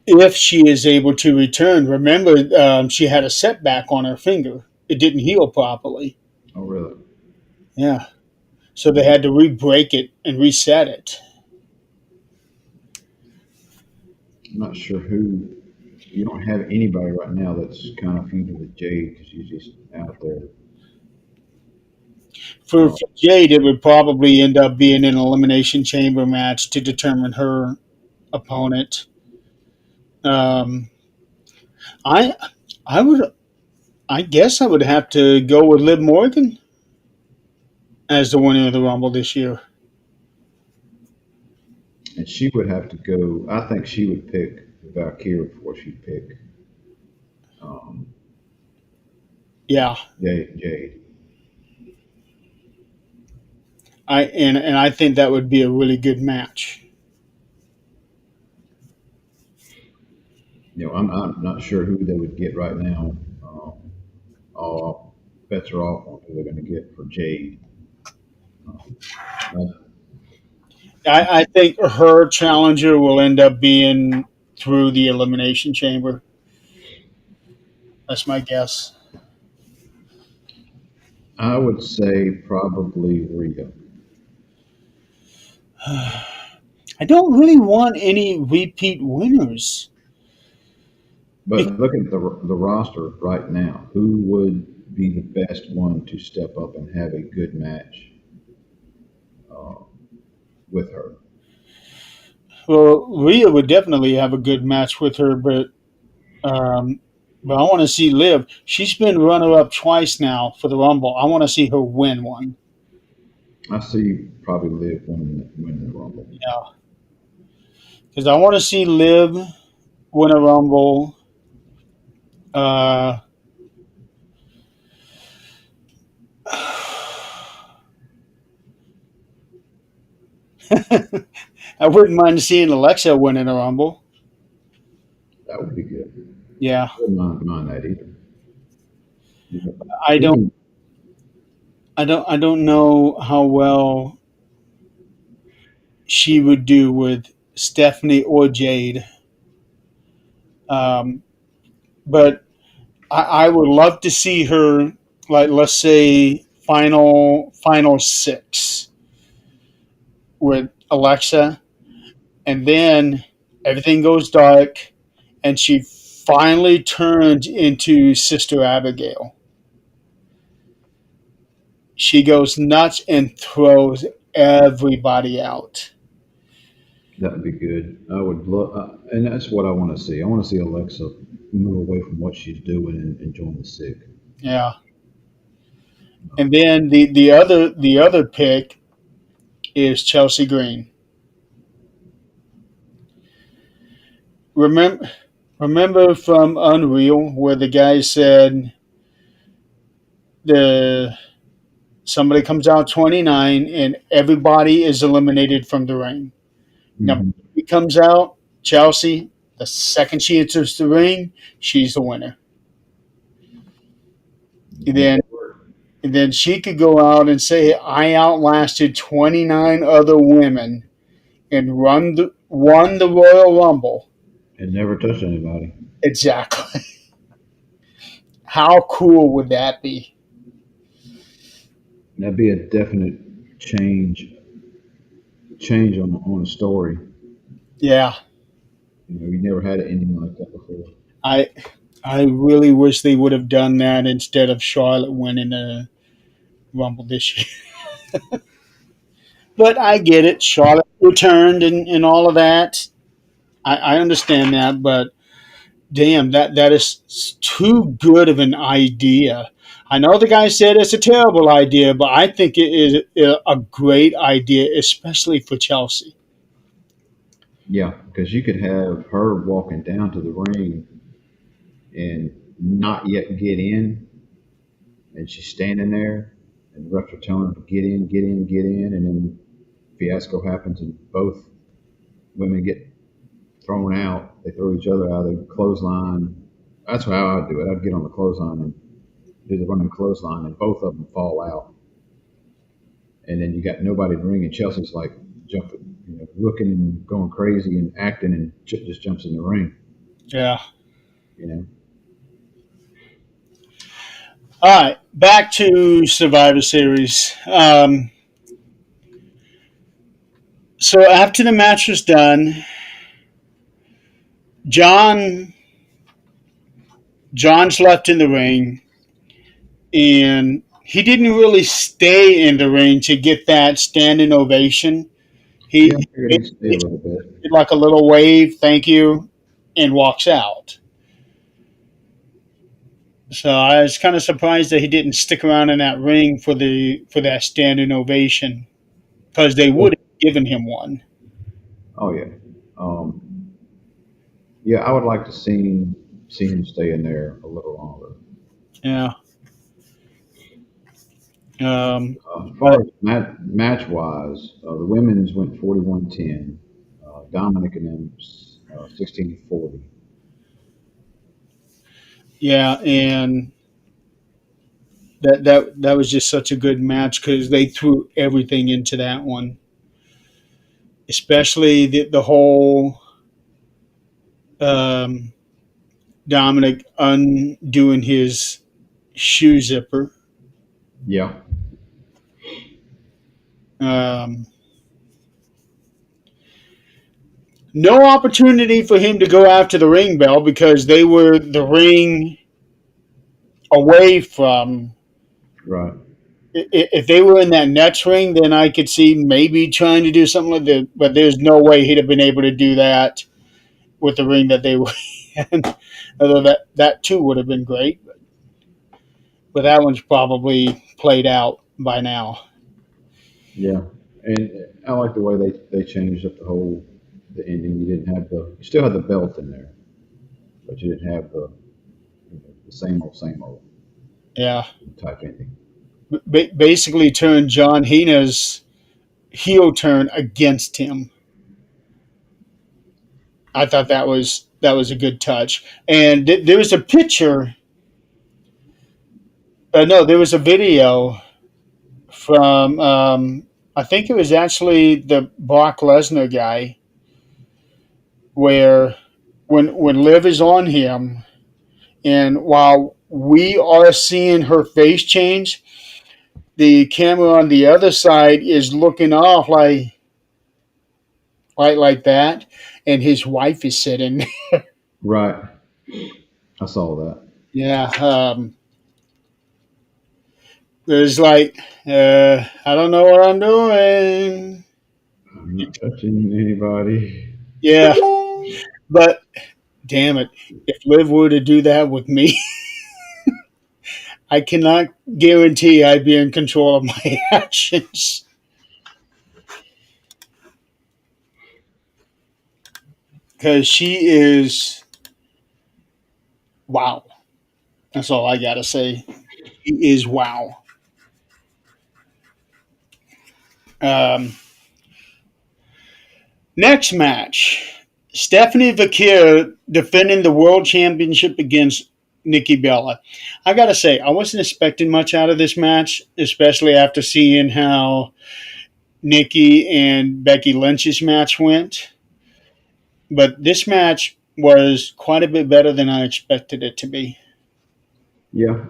if she is able to return. Remember, she had a setback on her finger. It didn't heal properly. Oh really? Yeah, so they had to re-break it and reset it. I'm not sure who. You don't have anybody right now that's kind of feuding with Jade because she's just out there. For Jade, it would probably end up being an elimination chamber match to determine her opponent. Um, I I would I guess I would have to go with Liv Morgan as the winner of the Rumble this year. And she would have to go. I think she would pick Valkyrie before she'd pick um, Yeah, Jade. Jade. I think that would be a really good match. I'm not sure who they would get right now. All bets are off on who they're going to get for Jade. Uh, I think her challenger will end up being through the elimination chamber. That's my guess. I would say probably Rhea. I don't really want any repeat winners. But look at the roster right now. Who would be the best one to step up and have a good match uh, with her? Well, Rhea would definitely have a good match with her, um, but I want to see Liv. She's been runner up twice now for the Rumble. I want to see her win one. I see probably Liv winning the Rumble. Yeah, because I want to see Liv win a Rumble. Uh, I wouldn't mind seeing Alexa winning a Rumble. That would be good. Yeah, I wouldn't mind that either. You know, I we don't, can, I don't know how well she would do with Stephanie or Jade. Um, but I would love to see her, like, let's say final six with Alexa, and then everything goes dark, and she finally turns into Sister Abigail. She goes nuts and throws everybody out. that would be good. I would love, and that's what I want to see. I want to see Alexa move away from what she's doing and join the sick. Yeah, and then the other pick is Chelsea Green. Remember remember from Unreal where the guy said the somebody comes out 29 and everybody is eliminated from the ring. Now Hmm. he comes out, Chelsea, the second she enters the ring, she's the winner. And then and then she could go out and say, I outlasted 29 other women and won the Royal Rumble. And never touch anybody. Exactly. How cool would that be? That'd be a definite change on a story. Yeah. We never had an ending like that before. I I really wish they would have done that instead of Charlotte winning the Rumble this year. But I get it. Charlotte returned and all of that. I understand that, but damn, that is too good of an idea. I know the guy said it's a terrible idea, but I think it is a great idea, especially for Chelsea. Yeah, because you could have her walking down to the ring and not yet get in, and she's standing there, and the refs are telling her to get in, get in, get in, and then fiasco happens, and both women get thrown out. They throw each other out. They clothesline. That's how I'd do it. I'd get on the clothesline and do the running clothesline, and both of them fall out. And then you got nobody in the ring, and Chelsea's like jumping, looking and going crazy and acting, and just jumps in the ring. Yeah. You know, All right, back to Survivor Series. So after the match was done, John John's left in the ring, and he didn't really stay in the ring to get that standing ovation. yeah, I He figured he'd stay a did little bit. like a little wave, thank you, and walks out. So I was kind of surprised that he didn't stick around in that ring for that standing ovation because they would have given him one. Oh yeah, um, yeah. I would like to see him stay in there a little longer. Yeah, As far as match wise, the women's went 41-10. Dominic and them 16-40. yeah, and that was just such a good match because they threw everything into that one, especially the whole um, Dominic undoing his shoe zipper. Yeah, Um, no opportunity for him to go after the ring bell because they were the ring away from. right. If they were in that next ring, then I could see maybe trying to do something like that. But there's no way he'd have been able to do that with the ring that they were in. Although that too would have been great, but that one's probably played out by now. Yeah, and I like the way they changed up the ending. You didn't have you still had the belt in there, but you didn't have the same old Yeah, type ending. basically turned John Cena's heel turn against him. I thought that was a good touch. And there was a picture. No, there was a video from. I think it was actually the Brock Lesnar guy, where when Liv is on him, and while we are seeing her face change, the camera on the other side is looking off like that, and his wife is sitting. Right, I saw that. Yeah, there's I don't know what I'm doing. I'm not touching anybody. Yeah, but damn it, if Liv were to do that with me, I cannot guarantee I'd be in control of my actions because she is wow. That's all I gotta say. She is wow. Um, Next match, Stephanie Vakir defending the world championship against Nikki Bella. I gotta say, I wasn't expecting much out of this match, especially after seeing how Nikki and Becky Lynch's match went. But this match was quite a bit better than I expected it to be. Yeah,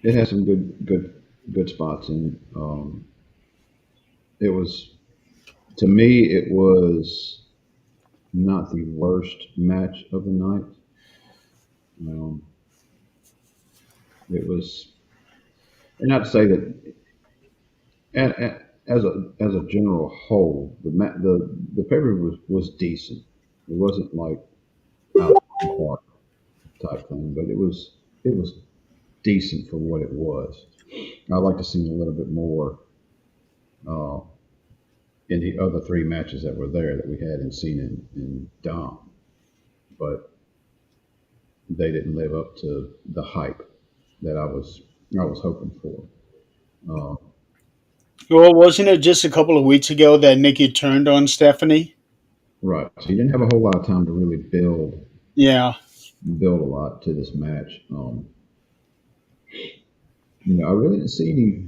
it has some good spots in it. It was to me, it was not the worst match of the night. Um, it was, and not to say that as a general whole, the paper was decent. It wasn't like out of the park type thing, but it was decent for what it was. I'd like to see a little bit more uh, in the other three matches that were there that we hadn't seen in Dom, but they didn't live up to the hype that I was hoping for. Uh, Well, wasn't it just a couple of weeks ago that Nikki turned on Stephanie? right, so you didn't have a whole lot of time to really Yeah. build a lot to this match. I really didn't see any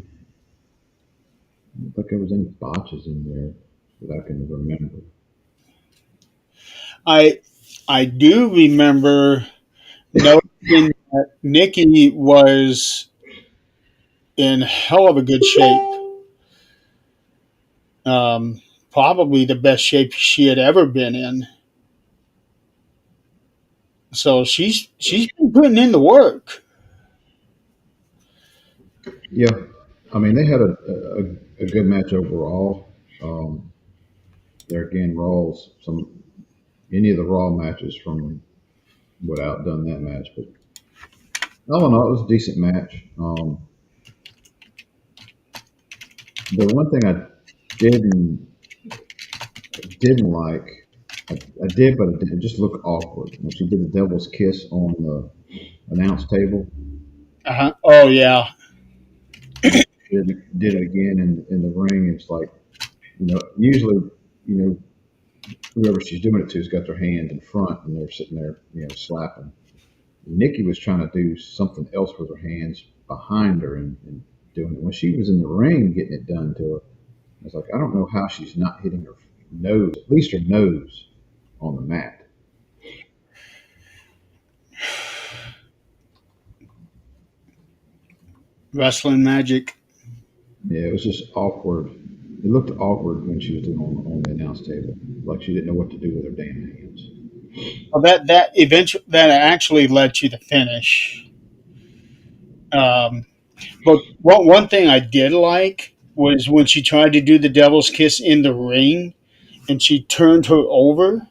like there was any botches in there that I can remember. I I do remember noticing that Nikki was in hell of a good shape. Probably the best shape she had ever been in. So she's been putting in the work. Yeah, I mean they had a good match overall. There again, Raw's any of the Raw matches from would outdone that match, but all in all, it was a decent match. The one thing I didn't didn't like, I did, but it didn't just look awkward when she did the devil's kiss on the announce table. Uh-huh. Oh yeah. did it again in the ring. It's like, usually, you know, whoever she's doing it to has got their hand in front and they're sitting there, slapping. Nikki was trying to do something else with her hands behind her and doing it. When she was in the ring getting it done to her, I was like, I don't know how she's not hitting her nose, at least her nose, on the mat. Wrestling magic. Yeah, it was just awkward. It looked awkward when she was doing on the announce table, like she didn't know what to do with her damn hands. Well, that actually led to the finish. Um, but one thing I did like was when she tried to do the devil's kiss in the ring, and she turned her over.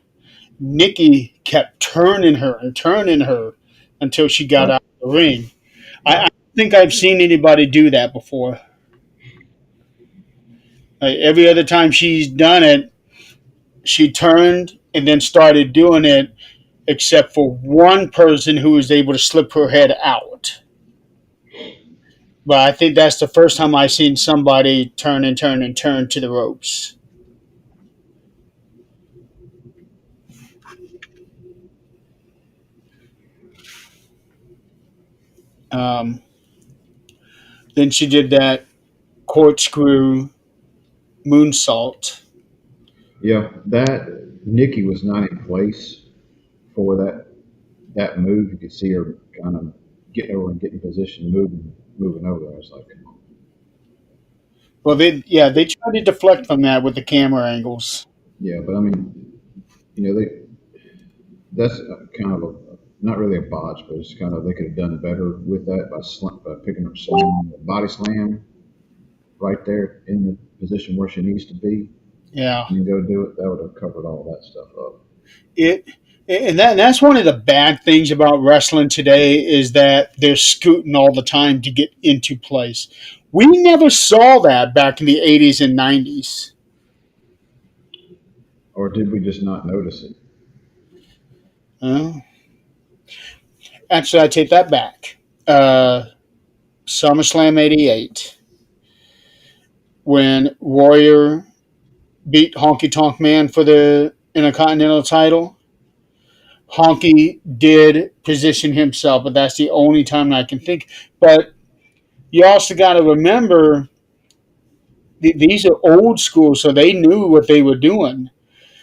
Nikki kept turning her until she got Right. out of the ring. I don't think I've seen anybody do that before. Every other time she's done it, she turned and then started doing it, except for one person who was able to slip her head out. But I think that's the first time I've seen somebody turn and turn and turn to the ropes. Um, then she did that corkscrew moonsault. Yeah, that Nikki was not in place for that move. You could see her kind of getting over and getting position, moving over there. I was like, come on. Well, they tried to deflect from that with the camera angles. Yeah, but I mean, they that's kind of not really a botch, but it's kind of they could have done better with that by picking up slam, body slam right there in the position where she needs to be, Yeah, and then go do it. That would have covered all that stuff up. it and that's one of the bad things about wrestling today is that they're scooting all the time to get into place. We never saw that back in the 80s and 90s. Or did we just not notice it? Uh, Actually, I take that back. SummerSlam '88, when Warrior beat Honky Tonk Man for the Intercontinental title, Honky did position himself, but that's the only time I can think. But you also got to remember these are old school, so they knew what they were doing.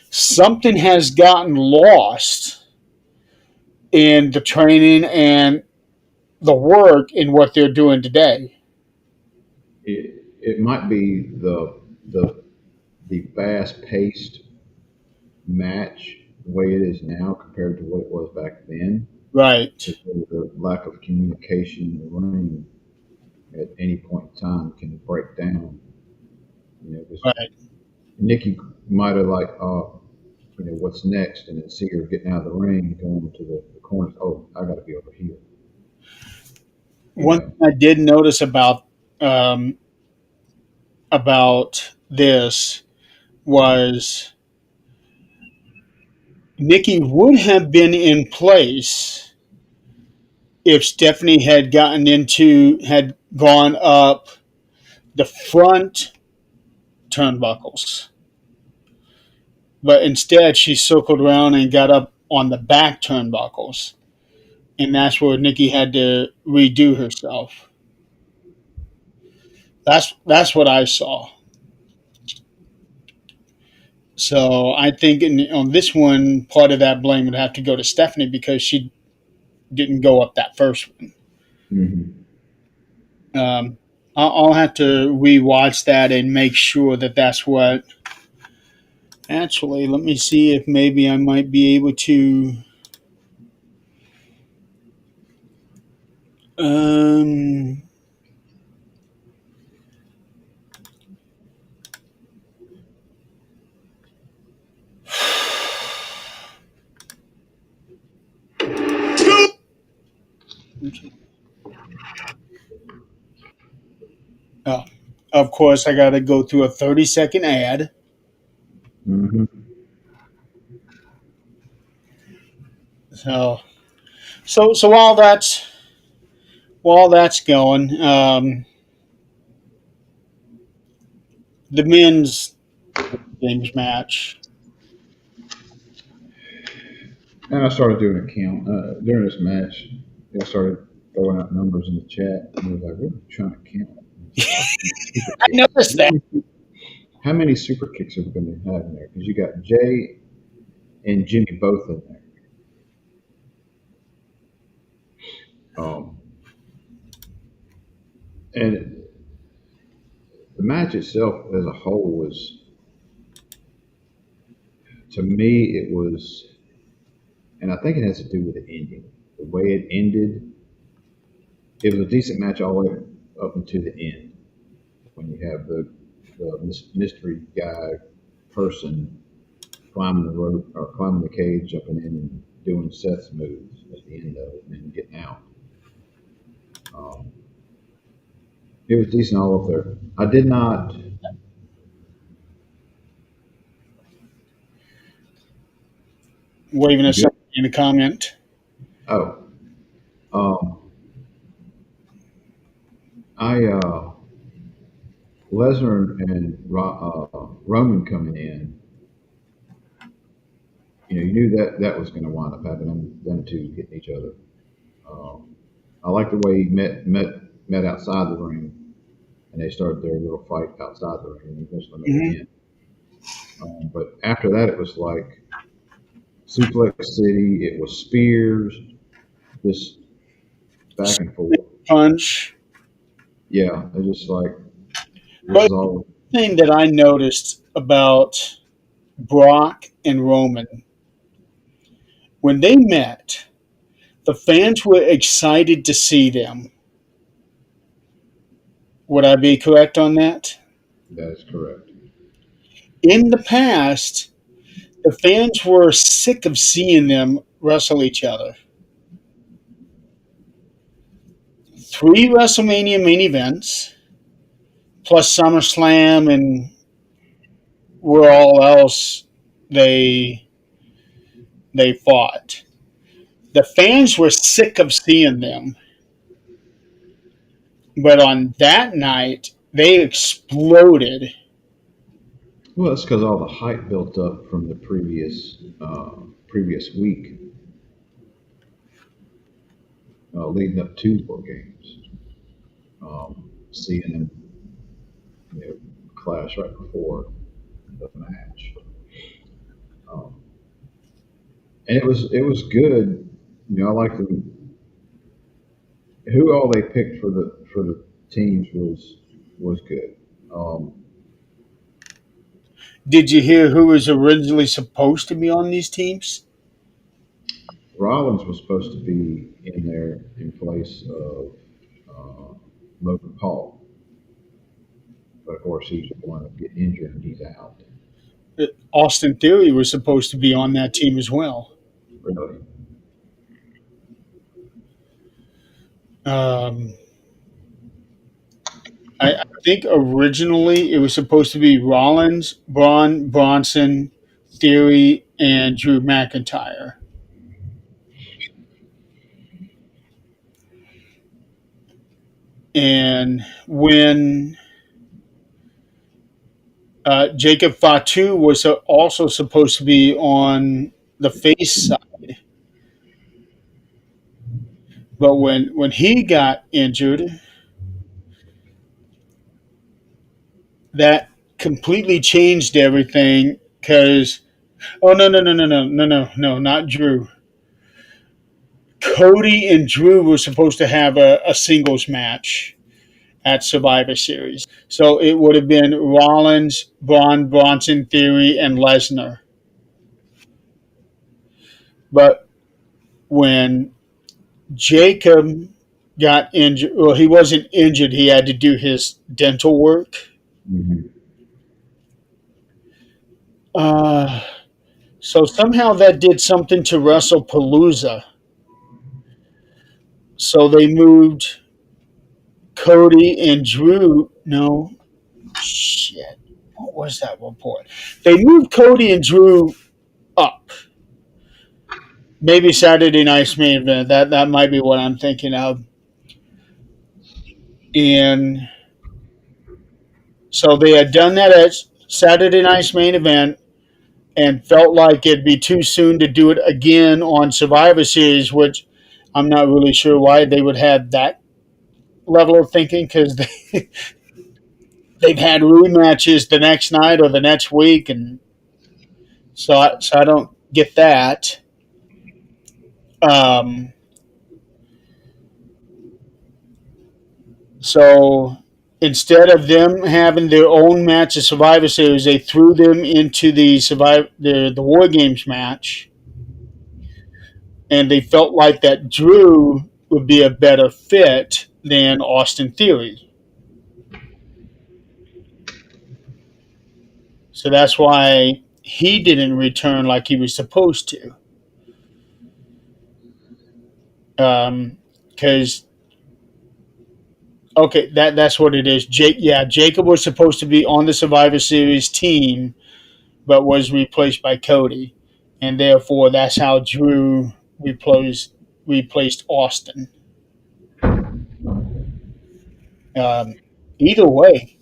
Something has gotten lost in the training and the work in what they're doing today. It might be the the fast paced match the way it is now compared to what it was back then. Right, Because the lack of communication in the ring at any point in time can break down. Because right. Nikki might have like, what's next, and then see her getting out of the ring, going to the corner. Oh, I got to be over here. You One know, thing I did notice um, about this was Nikki would have been in place if Stephanie had gone up the front turnbuckles, but instead she circled around and got up on the back turnbuckles, and that's where Nikki had to redo herself. That's what I saw. So I think on this one, part of that blame would have to go to Stephanie because she didn't go up that first one. hmm Um, I'll have to rewatch that and make sure that that's what. Actually, let me see if maybe I might be able to. Um, oh, of course, I got to go through a 30-second ad. hmm So, so while that's going, the men's games match. And I started doing a count during this match. I started throwing out numbers in the chat, and I was like, "What are you trying to count?" It's like, super I kicks. noticed that. How many super kicks are we going to have in there? Because you got Jay and Jimmy both in there. Um, and the match itself as a whole was, to me, it was, and I think it has to do with the ending. The way it ended, it was a decent match all the way up until the end. When you have the mystery guy person climbing the rope or climbing the cage, jumping in and doing Seth's moves at the end of it, and then getting out. Um, it was decent all up there. I did not. Waving You us good? up in the comment. Oh, um, I Lesnar and Roman coming in. You knew that that was going to wind up happening. Them two hitting each other. Um, I like the way he met outside the ring, and they started their little fight outside the ring, and eventually met Hmm. again. But after that, it was like Suplex City. It was spears, just back and forth. Punch. Yeah, it's just like this But is all. the thing that I noticed about Brock and Roman, when they met, the fans were excited to see them. Would I be correct on that? That is correct. In the past, the fans were sick of seeing them wrestle each other. Three WrestleMania main events, plus SummerSlam and where all else they they fought. The fans were sick of seeing them, but on that night they exploded. Well, that's because all the hype built up from the previous week, leading up to War Games. Seeing them, clash right before the match, um, and it was good. I like the who all they picked for the teams was good. Um, Did you hear who was originally supposed to be on these teams? Rollins was supposed to be in there in place of Logan Paul, but of course he's going to get injured and he's out. Austin Theory was supposed to be on that team as well. Really, Um, I think originally it was supposed to be Rollins, Braun, Bronson, Theory, and Drew McIntyre. And when Jacob Fatu was also supposed to be on the face side, but when he got injured, that completely changed everything. Because no, not Drew. Cody and Drew were supposed to have a singles match at Survivor Series. So it would have been Rollins, Braun, Bronson, Theory, and Lesnar. But when Jacob got injured, well, he wasn't injured. He had to do his dental work. hmm Uh, so somehow that did something to WrestlePalooza. So they moved Cody and Drew. No, shit. What was that report? They moved Cody and Drew up. Maybe Saturday Night's main event. That might be what I'm thinking of. And So they had done that at Saturday Night's Main Event and felt like it'd be too soon to do it again on Survivor Series, which I'm not really sure why they would have that level of thinking because they've had rematches the next night or the next week, and so I don't get that. Um, so instead of them having their own match at Survivor Series, they threw them into the War Games match, and they felt like that Drew would be a better fit than Austin Theory. So that's why he didn't return like he was supposed to. Because okay, that's what it is. Jacob was supposed to be on the Survivor Series team, but was replaced by Cody, and therefore that's how Drew replaced Austin. Um, Either way,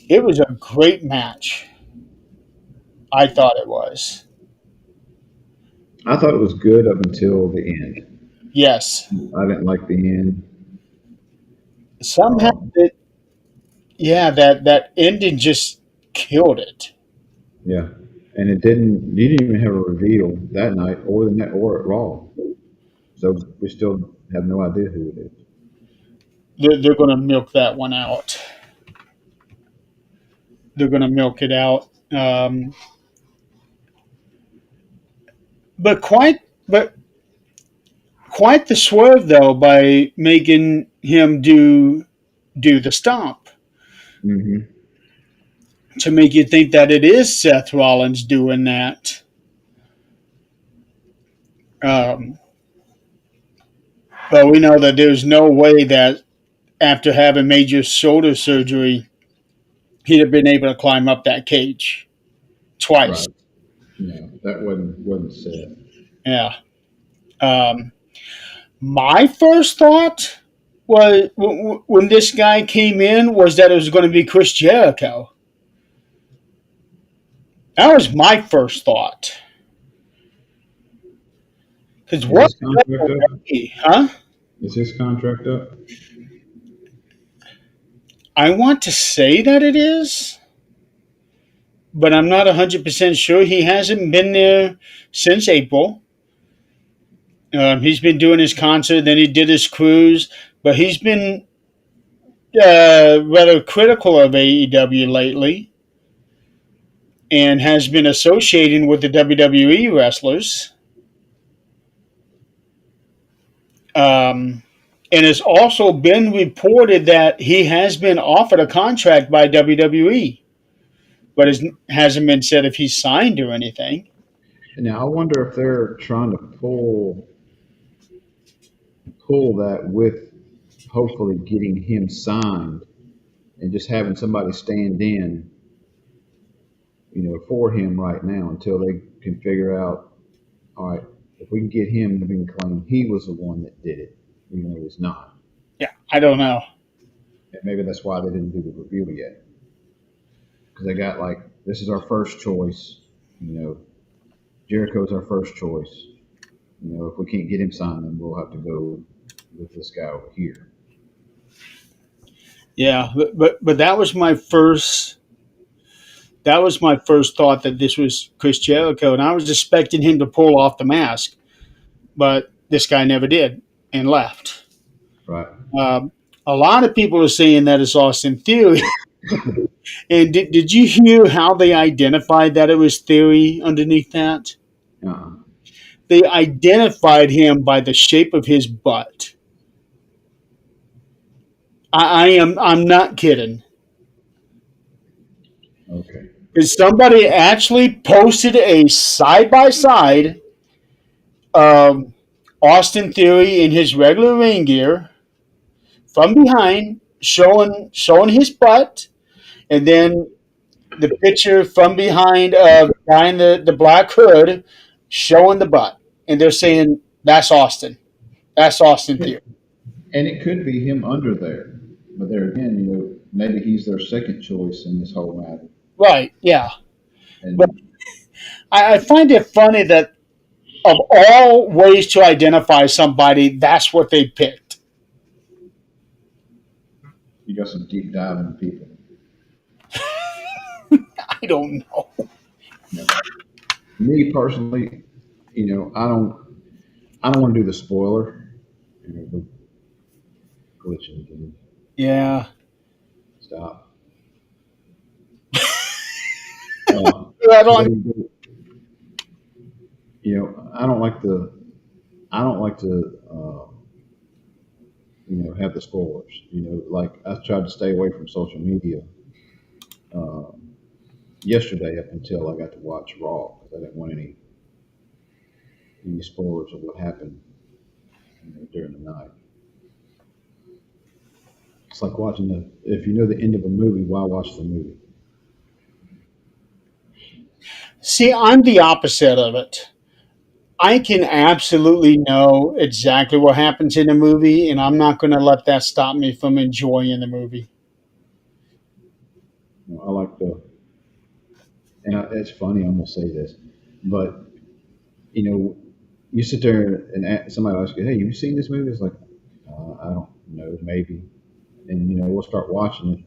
it was a great match. I thought it was. I thought it was good up until the end. Yes. I didn't like the end. Somehow, Um, that ending just killed it. yeah, and it didn't. You didn't even have a reveal that night, or the net, or at Raw. So we still have no idea who it is. They're going to milk that one out. They're going to milk it out. But quite the swerve though by making him do the stomp Hmm. to make you think that it is Seth Rollins doing that. Um, but we know that there's no way that after having major shoulder surgery, he'd have been able to climb up that cage twice. Right. No, that wasn't said. Yeah. Um, my first thought was when this guy came in was that it was going to be Chris Jericho. That was my first thought. Because Is what his contract up? huh? Is his contract up? I want to say that it is, but I'm not 100% sure. He hasn't been there since April. He's been doing his concert, then he did his cruise, but he's been rather critical of AEW lately and has been associating with the WWE wrestlers. Um, and it's also been reported that he has been offered a contract by WWE, but it hasn't been said if he's signed or anything. Now I wonder if they're trying to pull that with hopefully getting him signed and just having somebody stand in, for him right now until they can figure out, all right, if we can get him to be claim he was the one that did it, even though he's not. Yeah, I don't know. And maybe that's why they didn't do the review yet. Because they got like, this is our first choice, Jericho's our first choice. If we can't get him signed, then we'll have to go with this guy over here. Yeah, but that was my first. That was my first thought that this was Chris Jericho, and I was expecting him to pull off the mask, but this guy never did and left. Right. Um, a lot of people are saying that it's Austin Theory. And did you hear how they identified that it was Theory underneath that? Uh-uh. They identified him by the shape of his butt. I'm not kidding. Okay. Because somebody actually posted a side by side of Austin Theory in his regular ring gear from behind, showing his butt, and then the picture from behind of behind the black hood showing the butt. And they're saying that's Austin. That's Austin Theory. And it could be him under there. But there again, maybe he's their second choice in this whole matter. Right, yeah. But And I find it funny that of all ways to identify somebody, that's what they picked. you got some deep diving people. I don't know. You know, me personally, I don't want to do the spoiler. The glitching again. Yeah. Stop. Uh, I but don't. I don't like to have the spoilers. Like I tried to stay away from social media uh, yesterday up until I got to watch Raw because I didn't want any spoilers of what happened during the night. It's like watching if you know the end of a movie, why watch the movie? See, I'm the opposite of it. I can absolutely know exactly what happens in a movie, and I'm not going to let that stop me from enjoying the movie. I like it's funny. I'm gonna say this, but you know, you sit there and somebody asks you, "Hey, have you seen this movie?" It's like, I don't know, maybe, and we'll start watching it,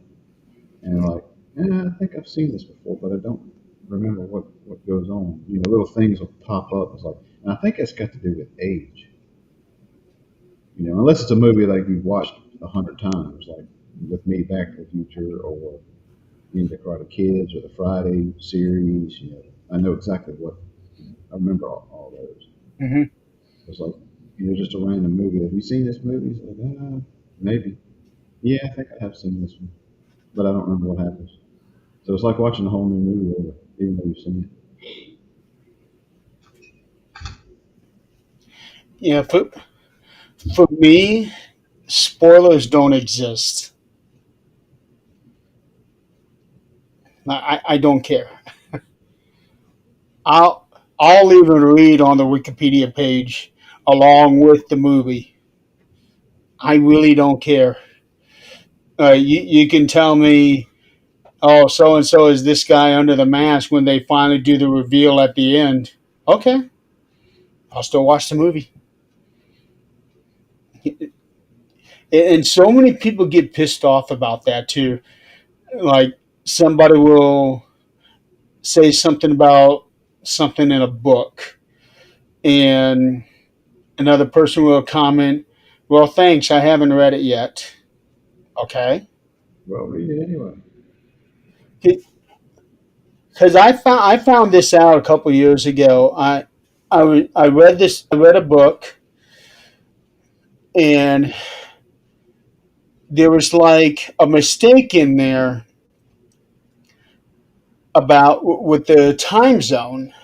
and like, I think I've seen this before, but I don't remember what goes on. Little things will pop up. It's like, and I think it's got to do with age. Unless it's a movie like you've watched 100 times, like with me, Back to the Future, or the Karate Kids, or the Friday series. I know exactly what I remember all those. Hmm. It's like just a random movie. Have you seen this movie? It's like, maybe. Yeah, I think I have seen this one, but I don't remember what happens. So it's like watching a whole new movie over, even though you've seen Yeah, for me, spoilers don't exist. I don't care. I'll I'll even read on the Wikipedia page along with the movie. I really don't care. You can tell me, oh, so and so is this guy under the mask when they finally do the reveal at the end. Okay, I'll still watch the movie. And so many people get pissed off about that too. Like somebody will say something about something in a book, and another person will comment, "Well, thanks, I haven't read it yet." Okay, it. Well, read it anyway. because I found this out a couple years ago. I read this. I read a book, and there was like a mistake in there about with the time zone.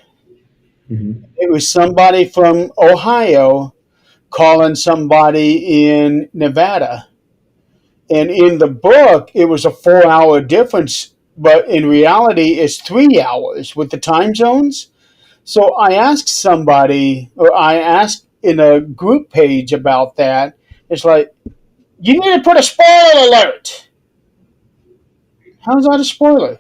Hmm. It was somebody from Ohio calling somebody in Nevada. And in the book, it was a 4 hour difference, but in reality, it's 3 hours with the time zones. So I asked somebody, or I asked in a group page about that. It's like, you need to put a spoiler alert. How's that a spoiler?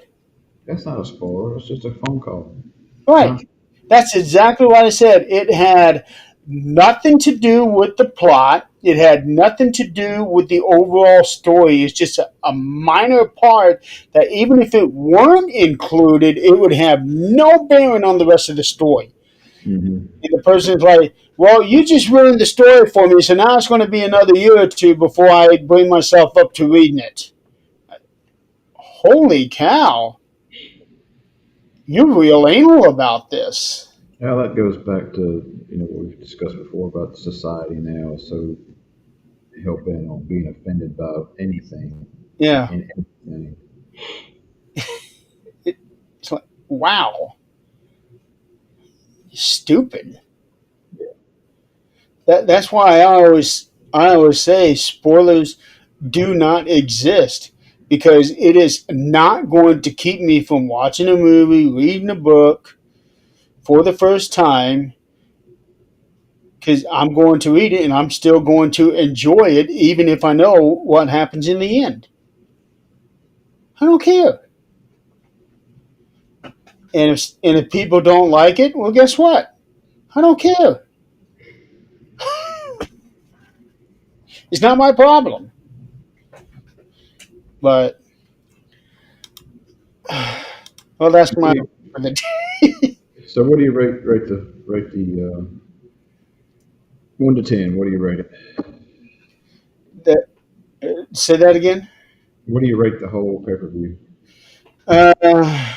That's not a spoiler. It's just a phone call. Time. Right. That's exactly what I said. It had nothing to do with the plot. It had nothing to do with the overall story. It's just a minor part that even if it weren't included, it would have no bearing on the rest of the story. Hmm. And the person's like, well, you just ruined the story for me, so now it's going to be another year or two before I bring myself up to reading it. Holy cow. You're real anal about this. Yeah, that goes back to what we've discussed before about society now is so hell bent on being offended by anything Yeah. and everything. It's like, wow, stupid. That's why I always say spoilers do not exist because it is not going to keep me from watching a movie, reading a book for the first time because I'm going to read it and I'm still going to enjoy it even if I know what happens in the end. I don't care. And if people don't like it, well, guess what? I don't care. It's not my problem. But well, that's What my do you, for the so what do you rate the 1 to 10? What do you rate it? the, say that again. What do you rate the whole pay per view? Uh,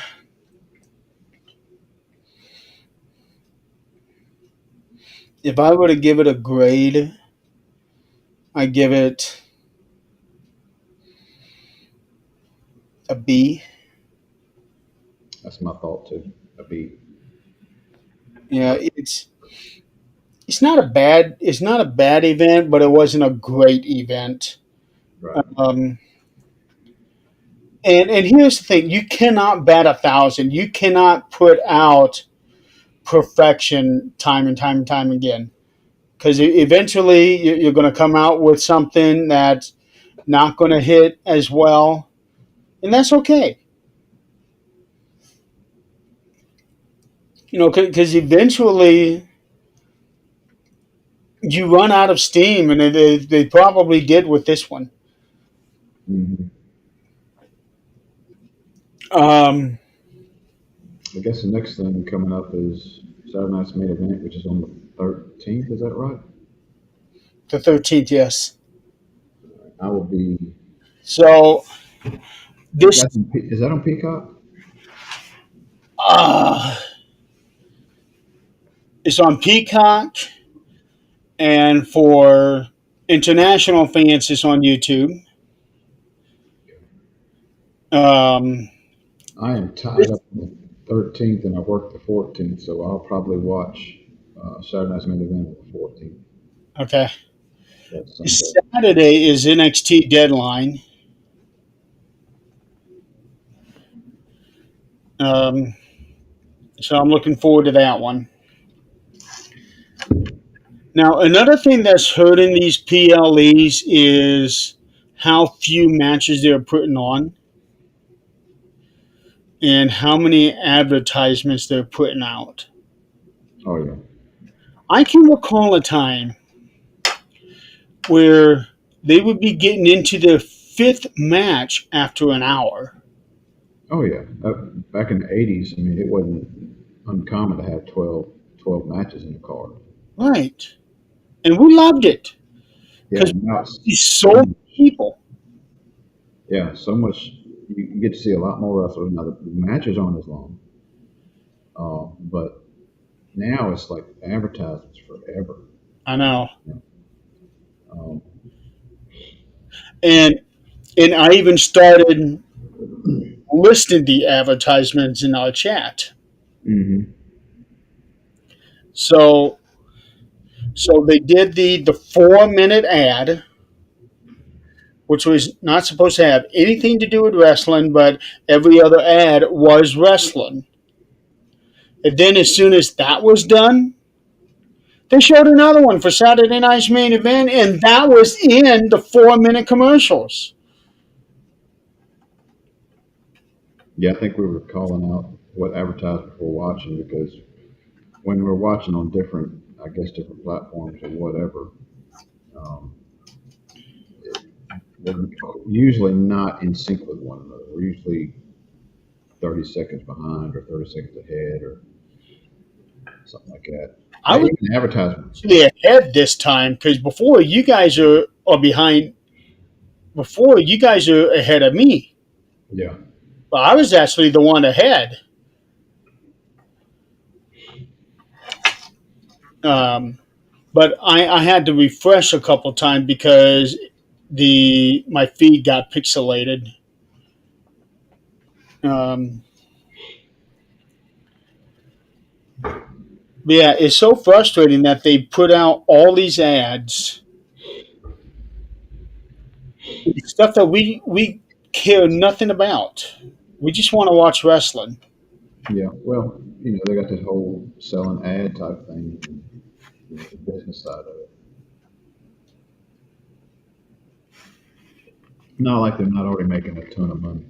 if I were to give it a grade, I give it a B. That's my thought too. A B. Yeah, it's not a bad event, but it wasn't a great event. Right. Um, and here's the thing: you cannot bat 1,000. You cannot put out perfection time and time and time again, because eventually you're going to come out with something that's not going to hit as well, and that's okay. Because eventually you run out of steam, and they probably did with this one. Hmm. Um, I guess the next thing coming up is Saturday night's main event, which is on the 13th. Is that right? the 13th, yes. I will be. So this Is that on Peacock? uh, is on Peacock, and for international fans, it's on YouTube. Um, I am tied this- up on the 13th, and I work the 14th, so I'll probably watch Saturday night's main event on the 14th. okay. That Sunday. Saturday is NXT Deadline. Um, so I'm looking forward to that one. Now, another thing that's hurting these PLEs is how few matches they're putting on and how many advertisements they're putting out. Oh yeah. I can recall a time where they would be getting into their fifth match after an hour. Oh yeah. Back in the 80s, I mean, it wasn't uncommon to have 12 matches in the card. Right. And we loved it Yeah. because Now we it's so many people. yeah, so much. You get to see a lot more wrestlers. Now the matches aren't as long, but now it's like advertisements forever. I know. Um, And I even started listing the advertisements in our chat. hmm. So they did the 4 minute ad, which was not supposed to have anything to do with wrestling, but every other ad was wrestling. And then as soon as that was done, they showed another one for Saturday Night's Main Event, and that was in the 4 minute commercials. Yeah, I think we were calling out what advertisements we're watching because when we're watching on different, I guess, different platforms or whatever, um, we're usually not in sync with one another. We're usually 30 seconds behind or 30 seconds ahead or something like that. I was Even advertisements. actually ahead this time because before you guys are behind. Before you guys are ahead of me. Yeah. But I was actually the one ahead. Um, but I had to refresh a couple times because my feed got pixelated. Um, but yeah, it's so frustrating that they put out all these ads, stuff that we care nothing about. We just want to watch wrestling. Yeah. Well, they got this whole selling ad type thing, the business side of it. Not like they're not already making a ton of money.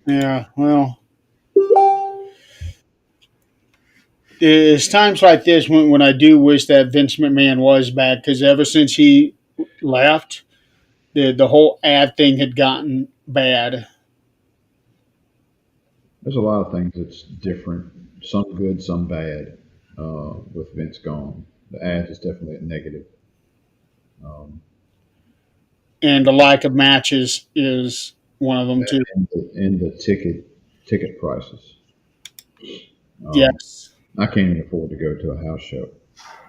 Yeah, well, it's times like this when I do wish that Vince McMahon was back because ever since he left, the whole ad thing had gotten bad. There's a lot of things that's different, some good, some bad, with Vince gone. The ads is definitely a negative. Um, And the lack of matches is one of them that too. and the ticket prices. Um, Yes. I can't even afford to go to a house show.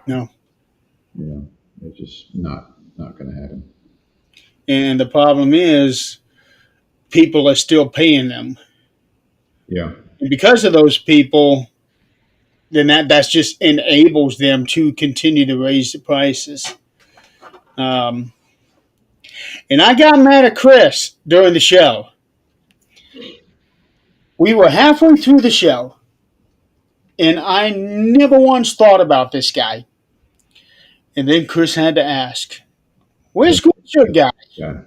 No. You know, it's just not going to happen. And the problem is people are still paying them. Yeah, And because of those people, then that's just enables them to continue to raise the prices. Um, and I got mad at Chris during the show. We were halfway through the show, and I never once thought about this guy. And then Chris had to ask, well, "Where's Good guy?" yeah.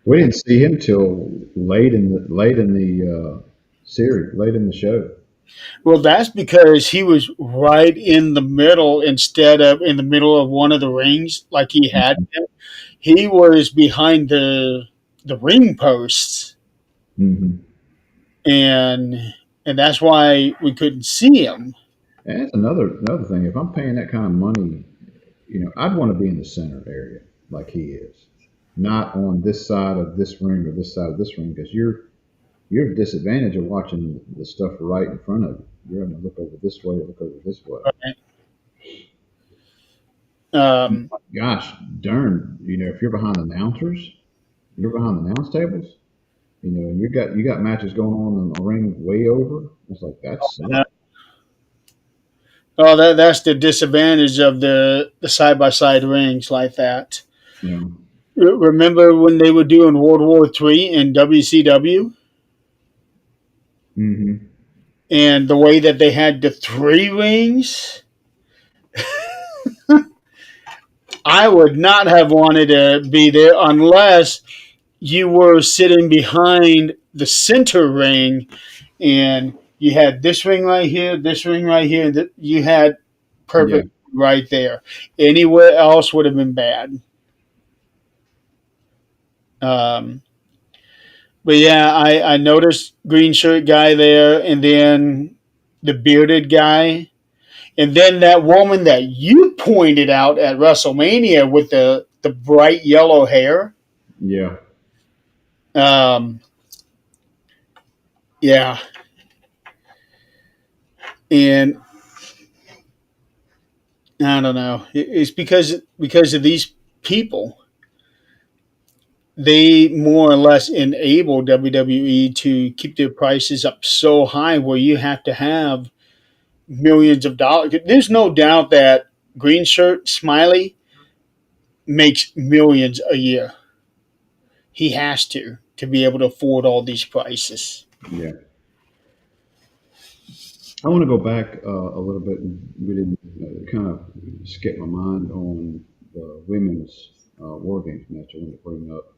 We didn't see him till late in the series, late in the show. Well, that's because he was right in the middle instead of in the middle of one of the rings, like he had been. He was behind the ring posts, Hmm. and and that's why we couldn't see him. And that's another thing. If I'm paying that kind of money, I'd want to be in the center area like he is, not on this side of this ring or this side of this ring, because you're at a disadvantage of watching the stuff right in front of you. You're having to look over this way, look over this way. Um, Gosh, darn! If you're behind the announcers, you're behind the announce tables. And you got matches going on in the ring way over. It's like that's oh, that's the disadvantage of the side by side rings like that. you know. Remember when they were doing World War III in WCW, Hmm. and the way that they had the three rings? I would not have wanted to be there unless you were sitting behind the center ring and you had this ring right here, this ring right here. That you had Yeah, perfect right there. Anywhere else would have been bad. Um, but yeah, I noticed green shirt guy there, and then the bearded guy, and then that woman that you pointed out at WrestleMania with the bright yellow hair. yeah. Um, yeah, and I don't know. It's because of these people. They more or less enable WWE to keep their prices up so high where you have to have millions of dollars. There's no doubt that Green Shirt Smiley makes millions a year. He has to be able to afford all these prices. Yeah. I want to go back a little bit. We didn't kind of skip my mind on the women's War Games match. I want to bring up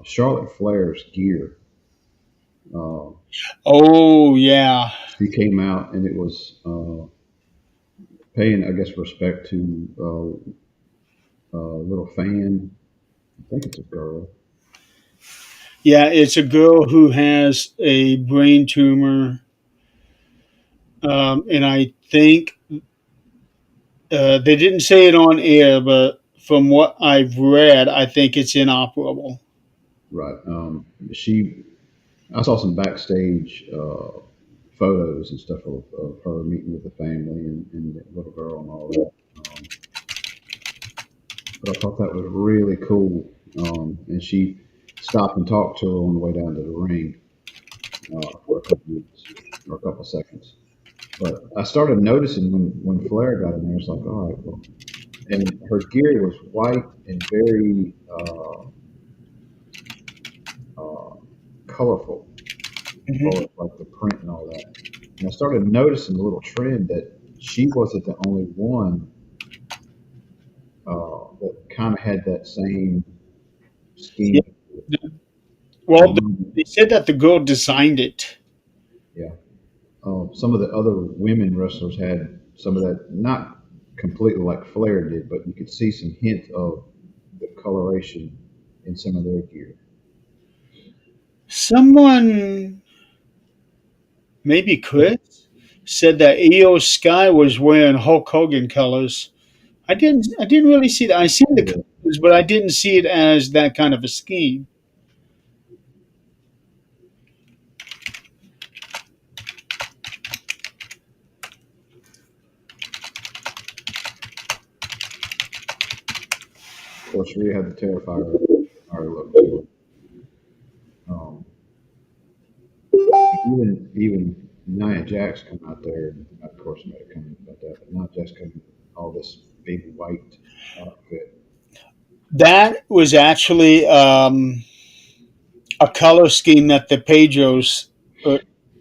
Charlotte Flair's gear. Uh, Oh yeah, she came out and it was paying, I guess, respect to a little fan. I think it's a girl. yeah. It's a girl who has a brain tumor, and I think they didn't say it on air, but from what I've read, I think it's inoperable. Right. I saw some backstage photos and stuff of her meeting with the family and the little girl and all that. But I thought that was really cool. And she stopped and talked to her on the way down to the ring for a couple minutes or a couple seconds. But I started noticing when Flair got in there, it's like, all right, well, and her gear was white and very uh, colorful as far Mhm. as like the print and all that. And I started noticing a little trend that she wasn't the only one that kind of had that same Yeah. scheme. Well, Um, They said that the girl designed it. Yeah. Some of the other women wrestlers had some of that, not completely like Flair did, but you could see some hint of the coloration in some of their gear. Someone, maybe Chris, said that Io Sky was wearing Hulk Hogan colors. I didn't really see that. I seen the Yeah. colors, but I didn't see it as that kind of a scheme. Of course, Rhea had the Terrifier look to it. Um, even Nia Jax come out there, and of course, made a comment about that. But Nia Jax come in all this big white outfit. That was actually a color scheme that the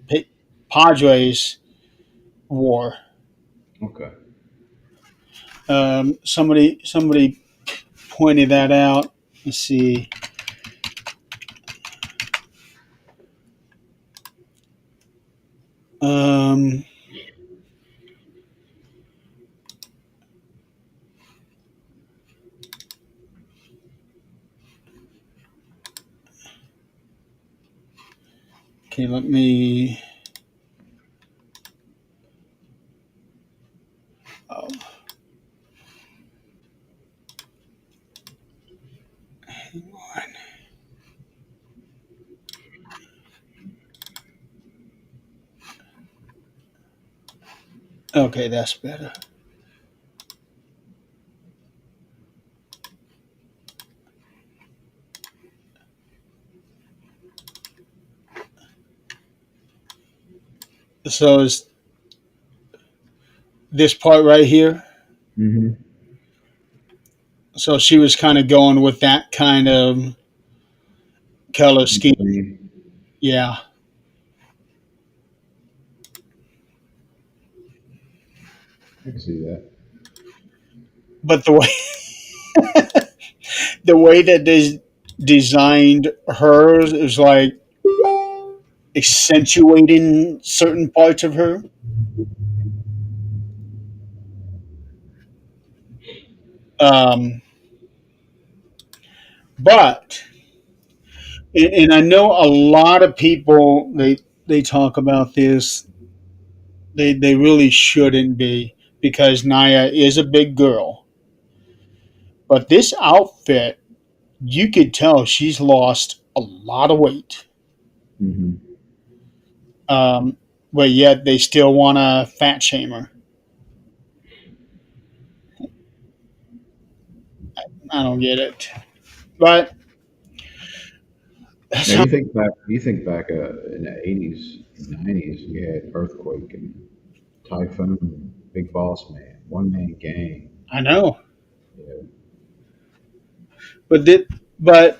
Pa- Padres wore. Okay. Somebody pointed that out. Let's see. Um, okay, let me. Oh, okay, that's better. So is this part right here? Mm-hmm. So she was kind of going with that kind of color scheme. Yeah, I can see that. but the way that they designed hers is like accentuating certain parts of her. Um, but and I know a lot of people they talk about this. They really shouldn't be because Naya is a big girl. But this outfit, you could tell she's lost a lot of weight. Mm-hmm. Um, but yet they still want to fat shame her. I don't get it. But that's Now how, you think back in the '80s, '90s, you had Earthquake and Typhoon, Big Boss Man, One Man Gang. I know. You know, But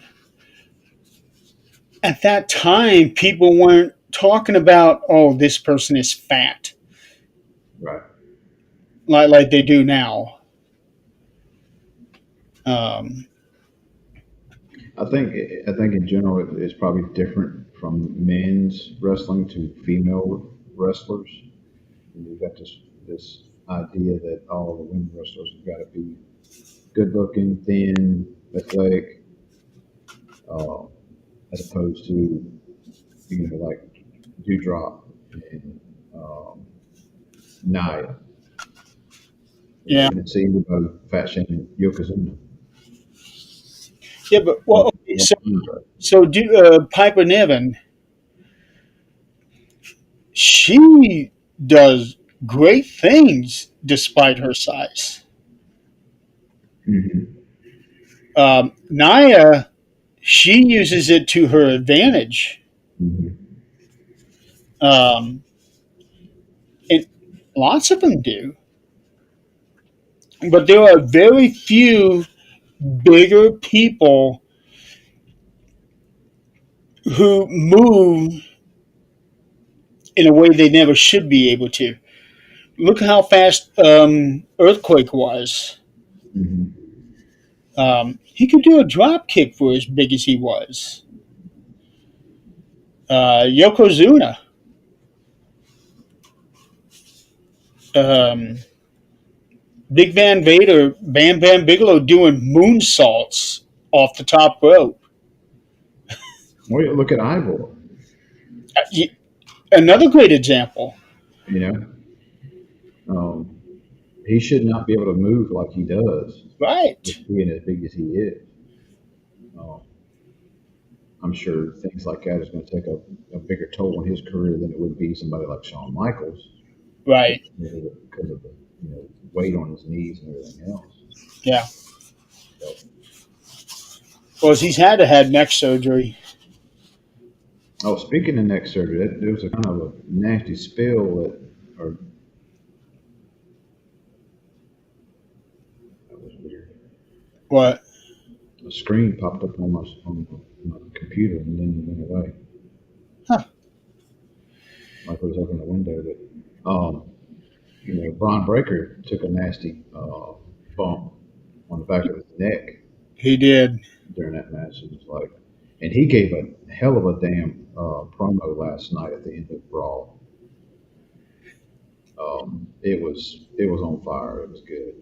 at that time, people weren't talking about, oh, this person is fat right. like they do now. Um, I think in general it's probably different from men's wrestling to female wrestlers. And you've got this idea that all the women wrestlers have got to be good looking, thin, athletic, uh, as opposed to like Dewdrop and Naya. yeah, And see everybody fat shaming Yokozuna. yeah. But Or, well, okay, or so Andre. Piper Niven, she does great things despite her size. Mm-hmm. Naya, she uses it to her advantage. Mm-hmm. Um, and lots of them do. But there are very few bigger people who move in a way they never should be able to. Look how fast Earthquake was. Mm-hmm. He could do a drop kick for as big as he was. Yokozuna, um, Big Van Vader, Bam Bam Bigelow doing moonsaults off the top rope. Well, look at Ivor. Another great example. You know, he should not be able to move like he does, Right. with being as big as he is. Um, I'm sure things like that is going to take a bigger toll on his career than it would be somebody like Shawn Michaels Right. because of the weight on his knees and everything else. Yeah. So, Well, he's had neck surgery. oh, speaking of neck surgery, there was a kind of a nasty spill or that was weird. What? A screen popped up on my computer and then it went away. Huh. Like it was opening the window. But Braun Breaker took a nasty bump on the back of his neck He did. during that match. It was like, and he gave a hell of a damn promo last night at the end of Raw. It was on fire. It was good.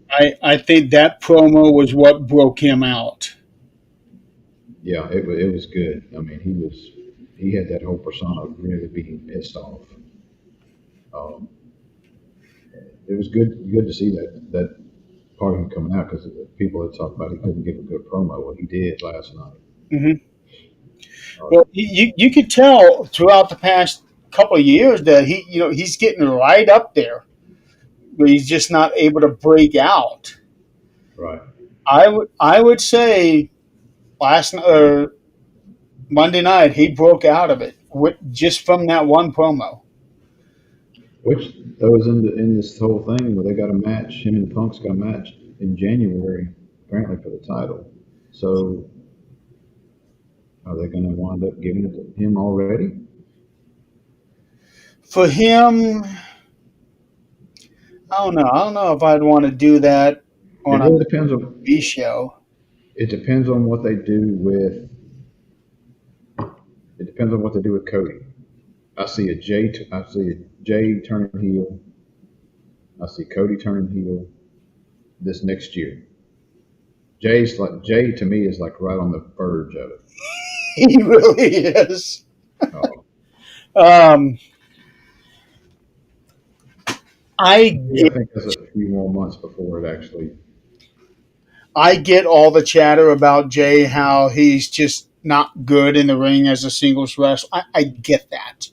I think that promo was what broke him out. Yeah, it was good. I mean, he had that whole persona of really being pissed off. Um, it was good to see that part of him coming out because people had talked about he couldn't give a good promo. Well, he did last night. Hmm. Well, you could tell throughout the past couple of years that he's getting right up there, but he's just not able to break out. Right. I would say Monday night he broke out of it just from that one promo. Which those in this whole thing where they got a match, him and Punk's got a match in January, apparently for the title. So are they going to wind up giving it to him already? For him, I don't know. I don't know if I'd want to do that It on a really depends on. TV show. It depends on what they do with. It depends on what they do with Cody. I see a Jay turning heel. I see Cody turning heel this next year. Jay to me is like right on the verge of it. He really is. Uh, Um, I I think there's a few more months before it actually. I get all the chatter about Jay, how he's just not good in the ring as a singles wrestler. I get that.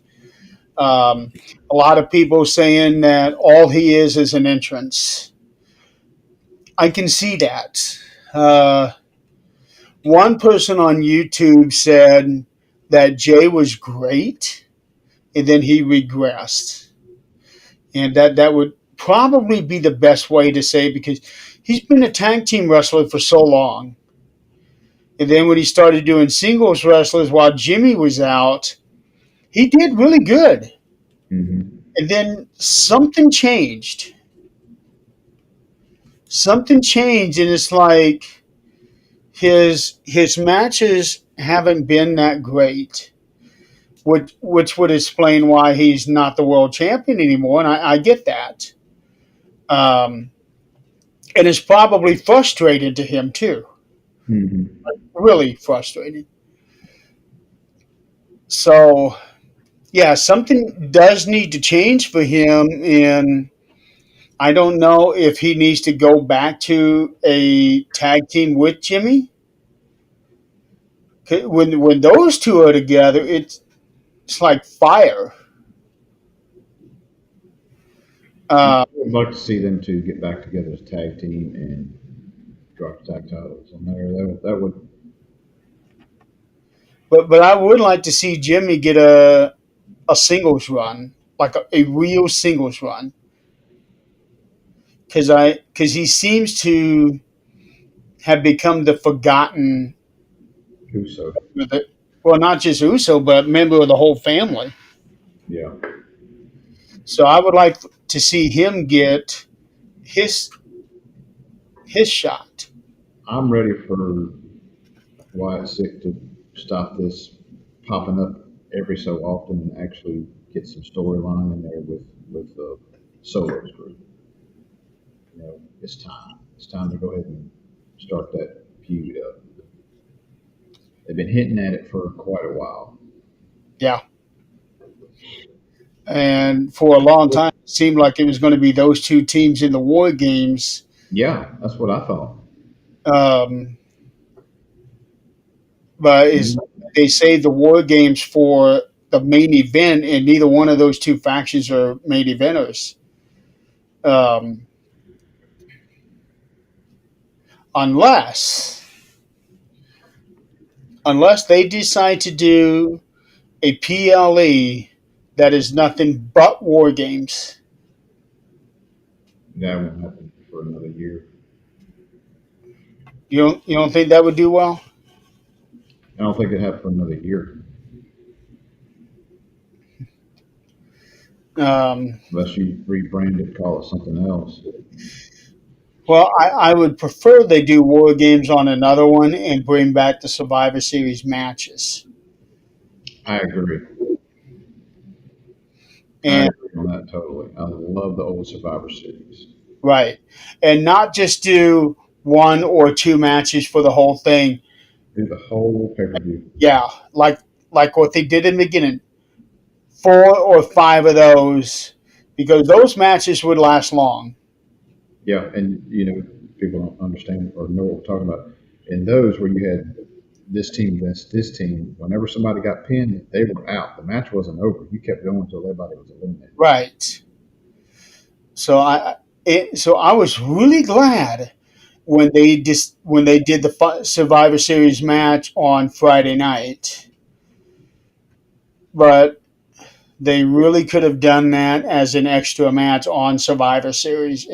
A lot of people saying that all he is an entrance. I can see that. One person on YouTube said that Jay was great and then he regressed. And that would probably be the best way to say it because he's been a tag team wrestler for so long. And then when he started doing singles wrestlers while Jimmy was out, he did really good. Mm-hmm. And then something changed. Something changed, and it's like his matches haven't been that great, which would explain why he's not the world champion anymore. And I get that. And it's probably frustrating to him too. Mm-hmm. Really frustrating. So yeah, something does need to change for him, and I don't know if he needs to go back to a tag team with Jimmy. When those two are together, it's like fire. Uh, I'd like to see them two get back together as a tag team and drop the tag titles on there. That would. but I would like to see Jimmy get a singles run, like a real singles run, because he seems to have become the forgotten. Uso. Well, not just Uso, but member of the whole family. Yeah. So I would like to see him get his shot. I'm ready for Wyatt Sick to stop this popping up every so often and actually get some storyline in there with Solo's group. It's time. It's time to go ahead and start that feud up. They've been hitting at it for quite a while. Yeah. And for a long time, it seemed like it was going to be those two teams in the War Games. Yeah, that's what I thought. Um, but is Mhm. they saved the War Games for the main event, and neither one of those two factions are main eventers. Um, unless unless they decide to do a PLE that is nothing but War Games. That won't happen for another year. You don't think that would do well? I don't think it happened for another year Um, unless you rebrand it, call it something else. well, I would prefer they do War Games on another one and bring back the Survivor Series matches. I agree. I And agree on that totally. I love the old Survivor Series. right. And not just do one or two matches for the whole thing. Do the whole pay per view. Yeah, like what they did in the beginning. 4 or 5 of those, because those matches would last long. Yeah, and people don't understand or know what we're talking about. In those where you had this team against this team, whenever somebody got pinned, they were out. The match wasn't over. You kept going until everybody was eliminated. Right. So I was really glad when they did the Survivor Series match on Friday night. But they really could have done that as an extra match on Survivor Series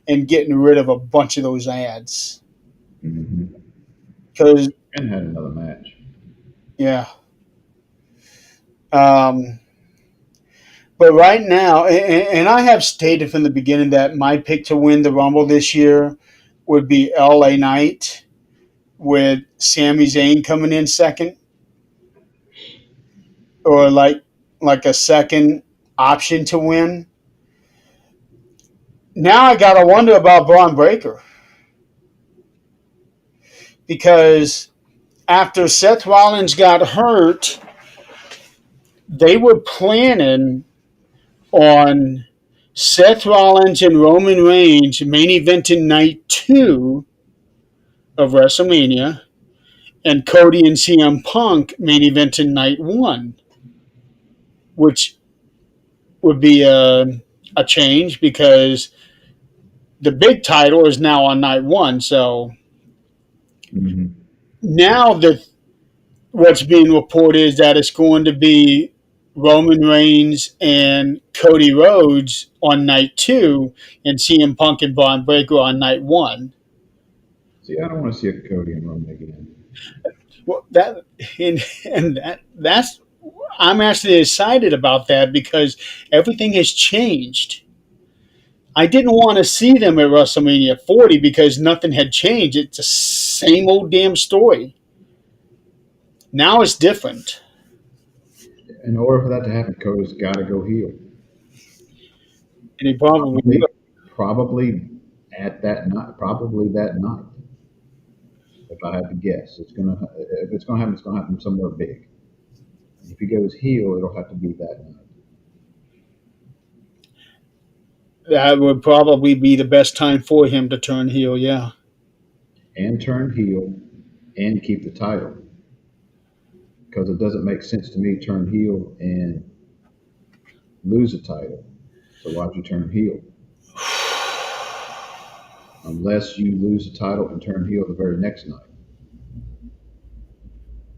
and getting rid of a bunch of those ads. Mm-hmm. Because And had another match. yeah, um, but right now, and I have stated from the beginning that my pick to win the Rumble this year would be LA Knight with Sami Zayn coming in second, or like a second option to win. Now I gotta wonder about Braun Breaker because after Seth Rollins got hurt, they were planning on Seth Rollins and Roman Reigns main event in night 2 of WrestleMania, and Cody and CM Punk main event in night 1, which would be a change because the big title is now on night 1. So Mm-hmm. now that what's being reported is that it's going to be Roman Reigns and Cody Rhodes on night 2, and CM Punk and Braun Breaker on night 1. See, I don't want to see a Cody and Roman again. Well, that's I'm actually excited about that because everything has changed. I didn't want to see them at WrestleMania 40 because nothing had changed. It's the same old damn story. Now it's different. In order for that to happen, Cody's got to go heel. And he probably Probably, probably at that night. Probably that night. If I had to guess, if it's gonna happen, it's gonna happen somewhere big. If he goes heel, it'll have to be that night. that would probably be the best time for him to turn heel, yeah. And turn heel and keep the title. Because it doesn't make sense to me turn heel and lose a title. So why'd you turn heel? Unless you lose the title and turn heel the very next night.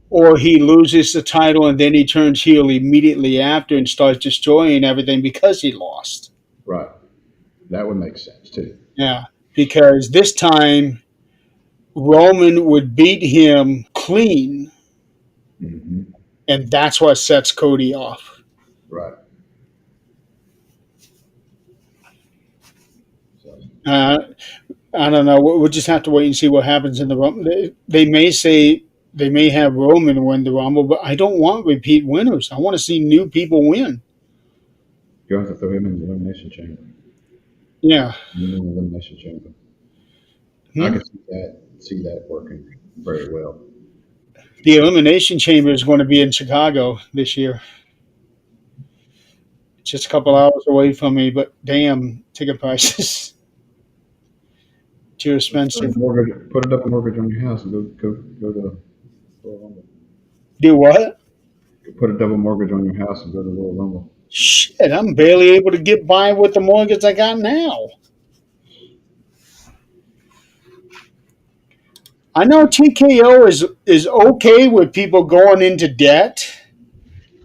Or he loses the title and then he turns heel immediately after and starts destroying everything because he lost. Right. That would make sense too. Yeah, because this time Roman would beat him clean, Mm-hmm. and that's what sets Cody off. Right. So, Uh, I don't know. We'll just have to wait and see what happens in the Rumble. They may say They may have Roman win the Rumble, but I don't want repeat winners. I want to see new people win. You have to throw him in the elimination chamber. Yeah. In the elimination chamber. I Hmm? can see that working very well. The Elimination Chamber is going to be in Chicago this year. Just a couple hours away from me, but damn, ticket prices too expensive. Put a double mortgage on your house and go to Royal Rumble. Do what? Put a double mortgage on your house and go to Royal Rumble. Shit, I'm barely able to get by with the mortgage I got now. I know TKO is okay with people going into debt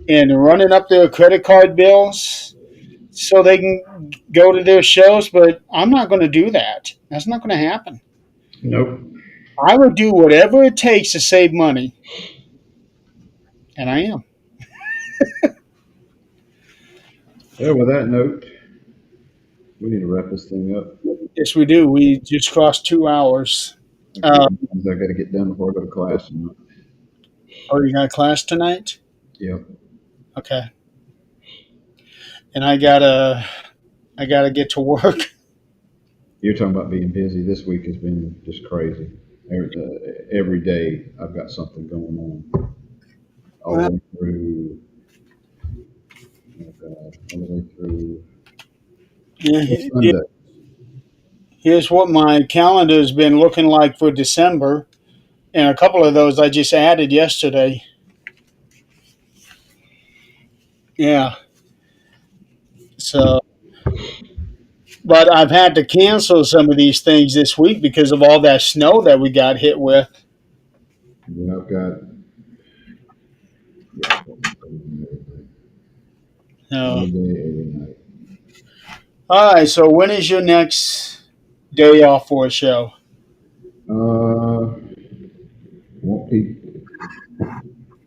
and running up their credit card bills so they can go to their shows, but I'm not going to do that. That's not going to happen. Nope. I would do whatever it takes to save money, and I am. Yeah, with that note, we need to wrap this thing up. Yes, we do. We just crossed 2 hours. I got to get done before I go to class. Oh, you got class tonight? Yep. Okay. And I gotta get to work. You're talking about being busy. This week has been just crazy. Every day I've got something going on. All the way through. Oh God, all the way through Yeah, Sunday. here's what my calendar has been looking like for December, and a couple of those I just added yesterday. Yeah. So, but I've had to cancel some of these things this week because of all that snow that we got hit with. Yeah, I've got So, every day, every night. all right. So, when is your next day off for a show? Won't be.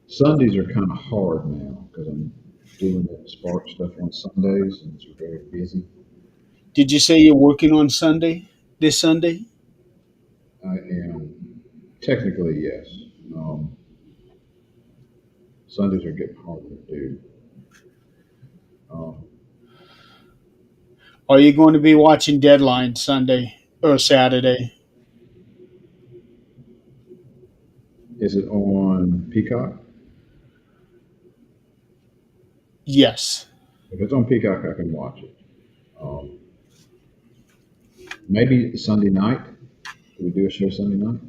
Sundays are kind of hard now because I'm doing that Spark stuff on Sundays and it's very busy. Did you say you're working on Sunday? This Sunday? I am technically yes. Um, Sundays are getting harder to do. Um, Are you going to be watching Deadline Sunday or Saturday? is it on Peacock? Yes. If it's on Peacock, I can watch it. Um, Maybe Sunday night. Do we do a show Sunday night?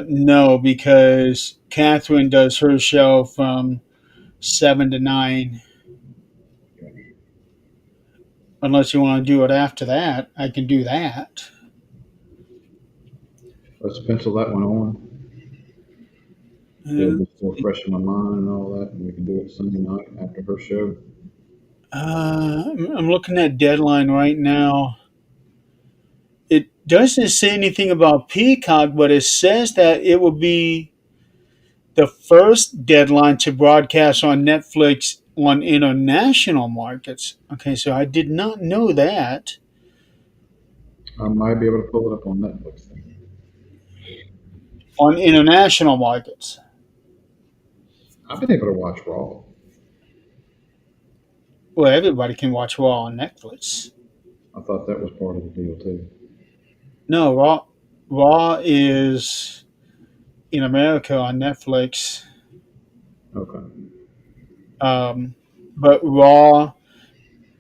No, because Catherine does her show from 7 to 9. Unless you want to do it after that, I can do that. Let's pencil that one on. It'll Uh, be still fresh in my mind and all that, and we can do it Sunday night after her show. I'm looking at Deadline right now. It doesn't say anything about Peacock, but it says that it will be the first Deadline to broadcast on Netflix on international markets. Okay, so I did not know that. I might be able to pull it up on Netflix then. On international markets. I've been able to watch Raw. Well, everybody can watch Raw on Netflix. I thought that was part of the deal too. No, Raw is in America on Netflix. Okay. But Raw,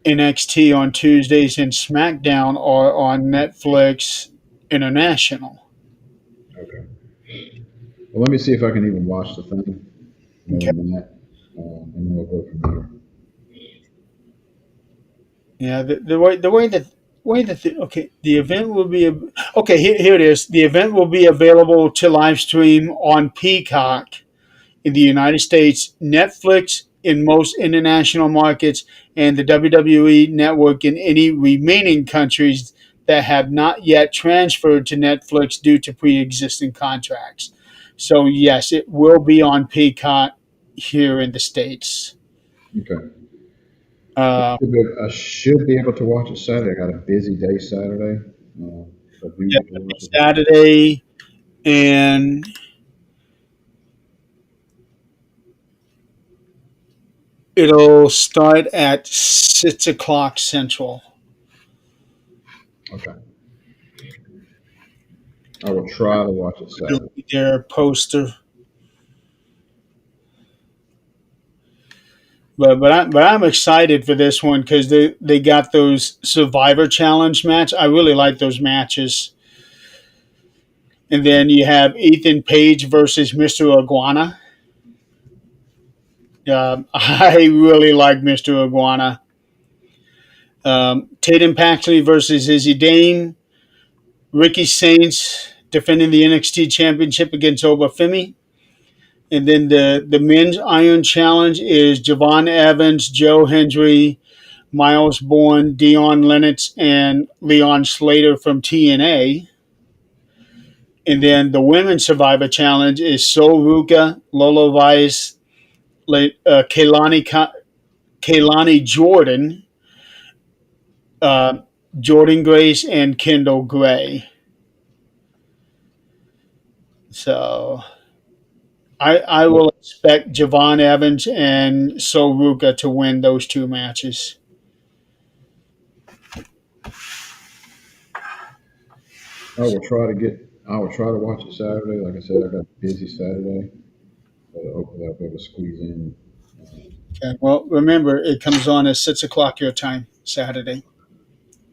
NXT on Tuesdays, and SmackDown are on Netflix International. Okay. Well, let me see if I can even watch the thing, Okay. knowing that, and then we'll go from there. Yeah, the event will be okay. Here it is. The event will be available to live stream on Peacock in the United States, Netflix in most international markets, and the WWE Network in any remaining countries that have not yet transferred to Netflix due to pre-existing contracts. So yes, it will be on Peacock here in the States. Okay. Uh, I should be able to watch it Saturday. I got a busy day Saturday. I do yeah, get to watch it. Saturday, and it'll start at 6 o'clock Central. Okay. I will try to watch it It'll Saturday. be their poster. But I'm excited for this one because they got those Survivor Challenge match. I really like those matches. And then you have Ethan Page versus Mr. Iguana. I really like Mr. Iguana. Tatum Paxley versus Izzy Dane. Ricky Saints defending the NXT Championship against Obafemi. And then the men's Iron Challenge is Javon Evans, Joe Hendry, Miles Bourne, Dion Lennox, and Leon Slater from TNA. And then the Women's Survivor Challenge is Sol Ruka, Lola Vice, Kaylani Jordan, uh, Jordan Grace, and Kendall Gray. So I will expect Javon Evans and Sol Ruka to win those two matches. I will try to watch it Saturday. Like I said, I got a busy Saturday, but hopefully I'll be able to squeeze in. Okay. Well, remember, it comes on at 6 o'clock your time, Saturday.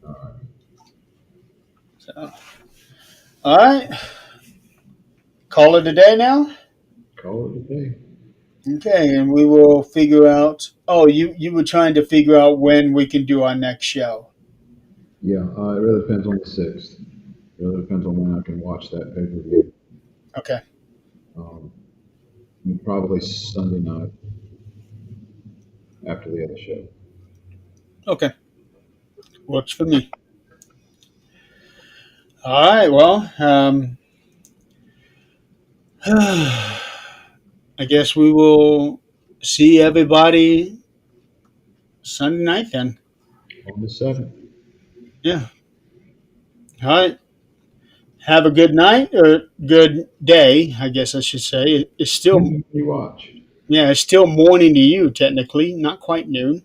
All right. So, all right. Call it a day now. Call it a day. Okay, and we will figure out. Oh, you were trying to figure out when we can do our next show. Yeah, it really depends on the 6th. It really depends on when I can watch that pay per view. Okay. Um, probably Sunday night after the other show. Okay. Works for me. All right. Well, I guess we will see everybody Sunday night then. On the 7th. Yeah. All right. Have a good night or good day, I guess I should say. It's still You watch. yeah, it's still morning to you technically, not quite noon.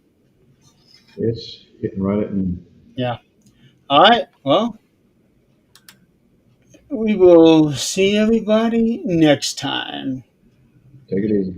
It's hitting right at noon. Yeah. All right. Well, we will see everybody next time. Take it easy.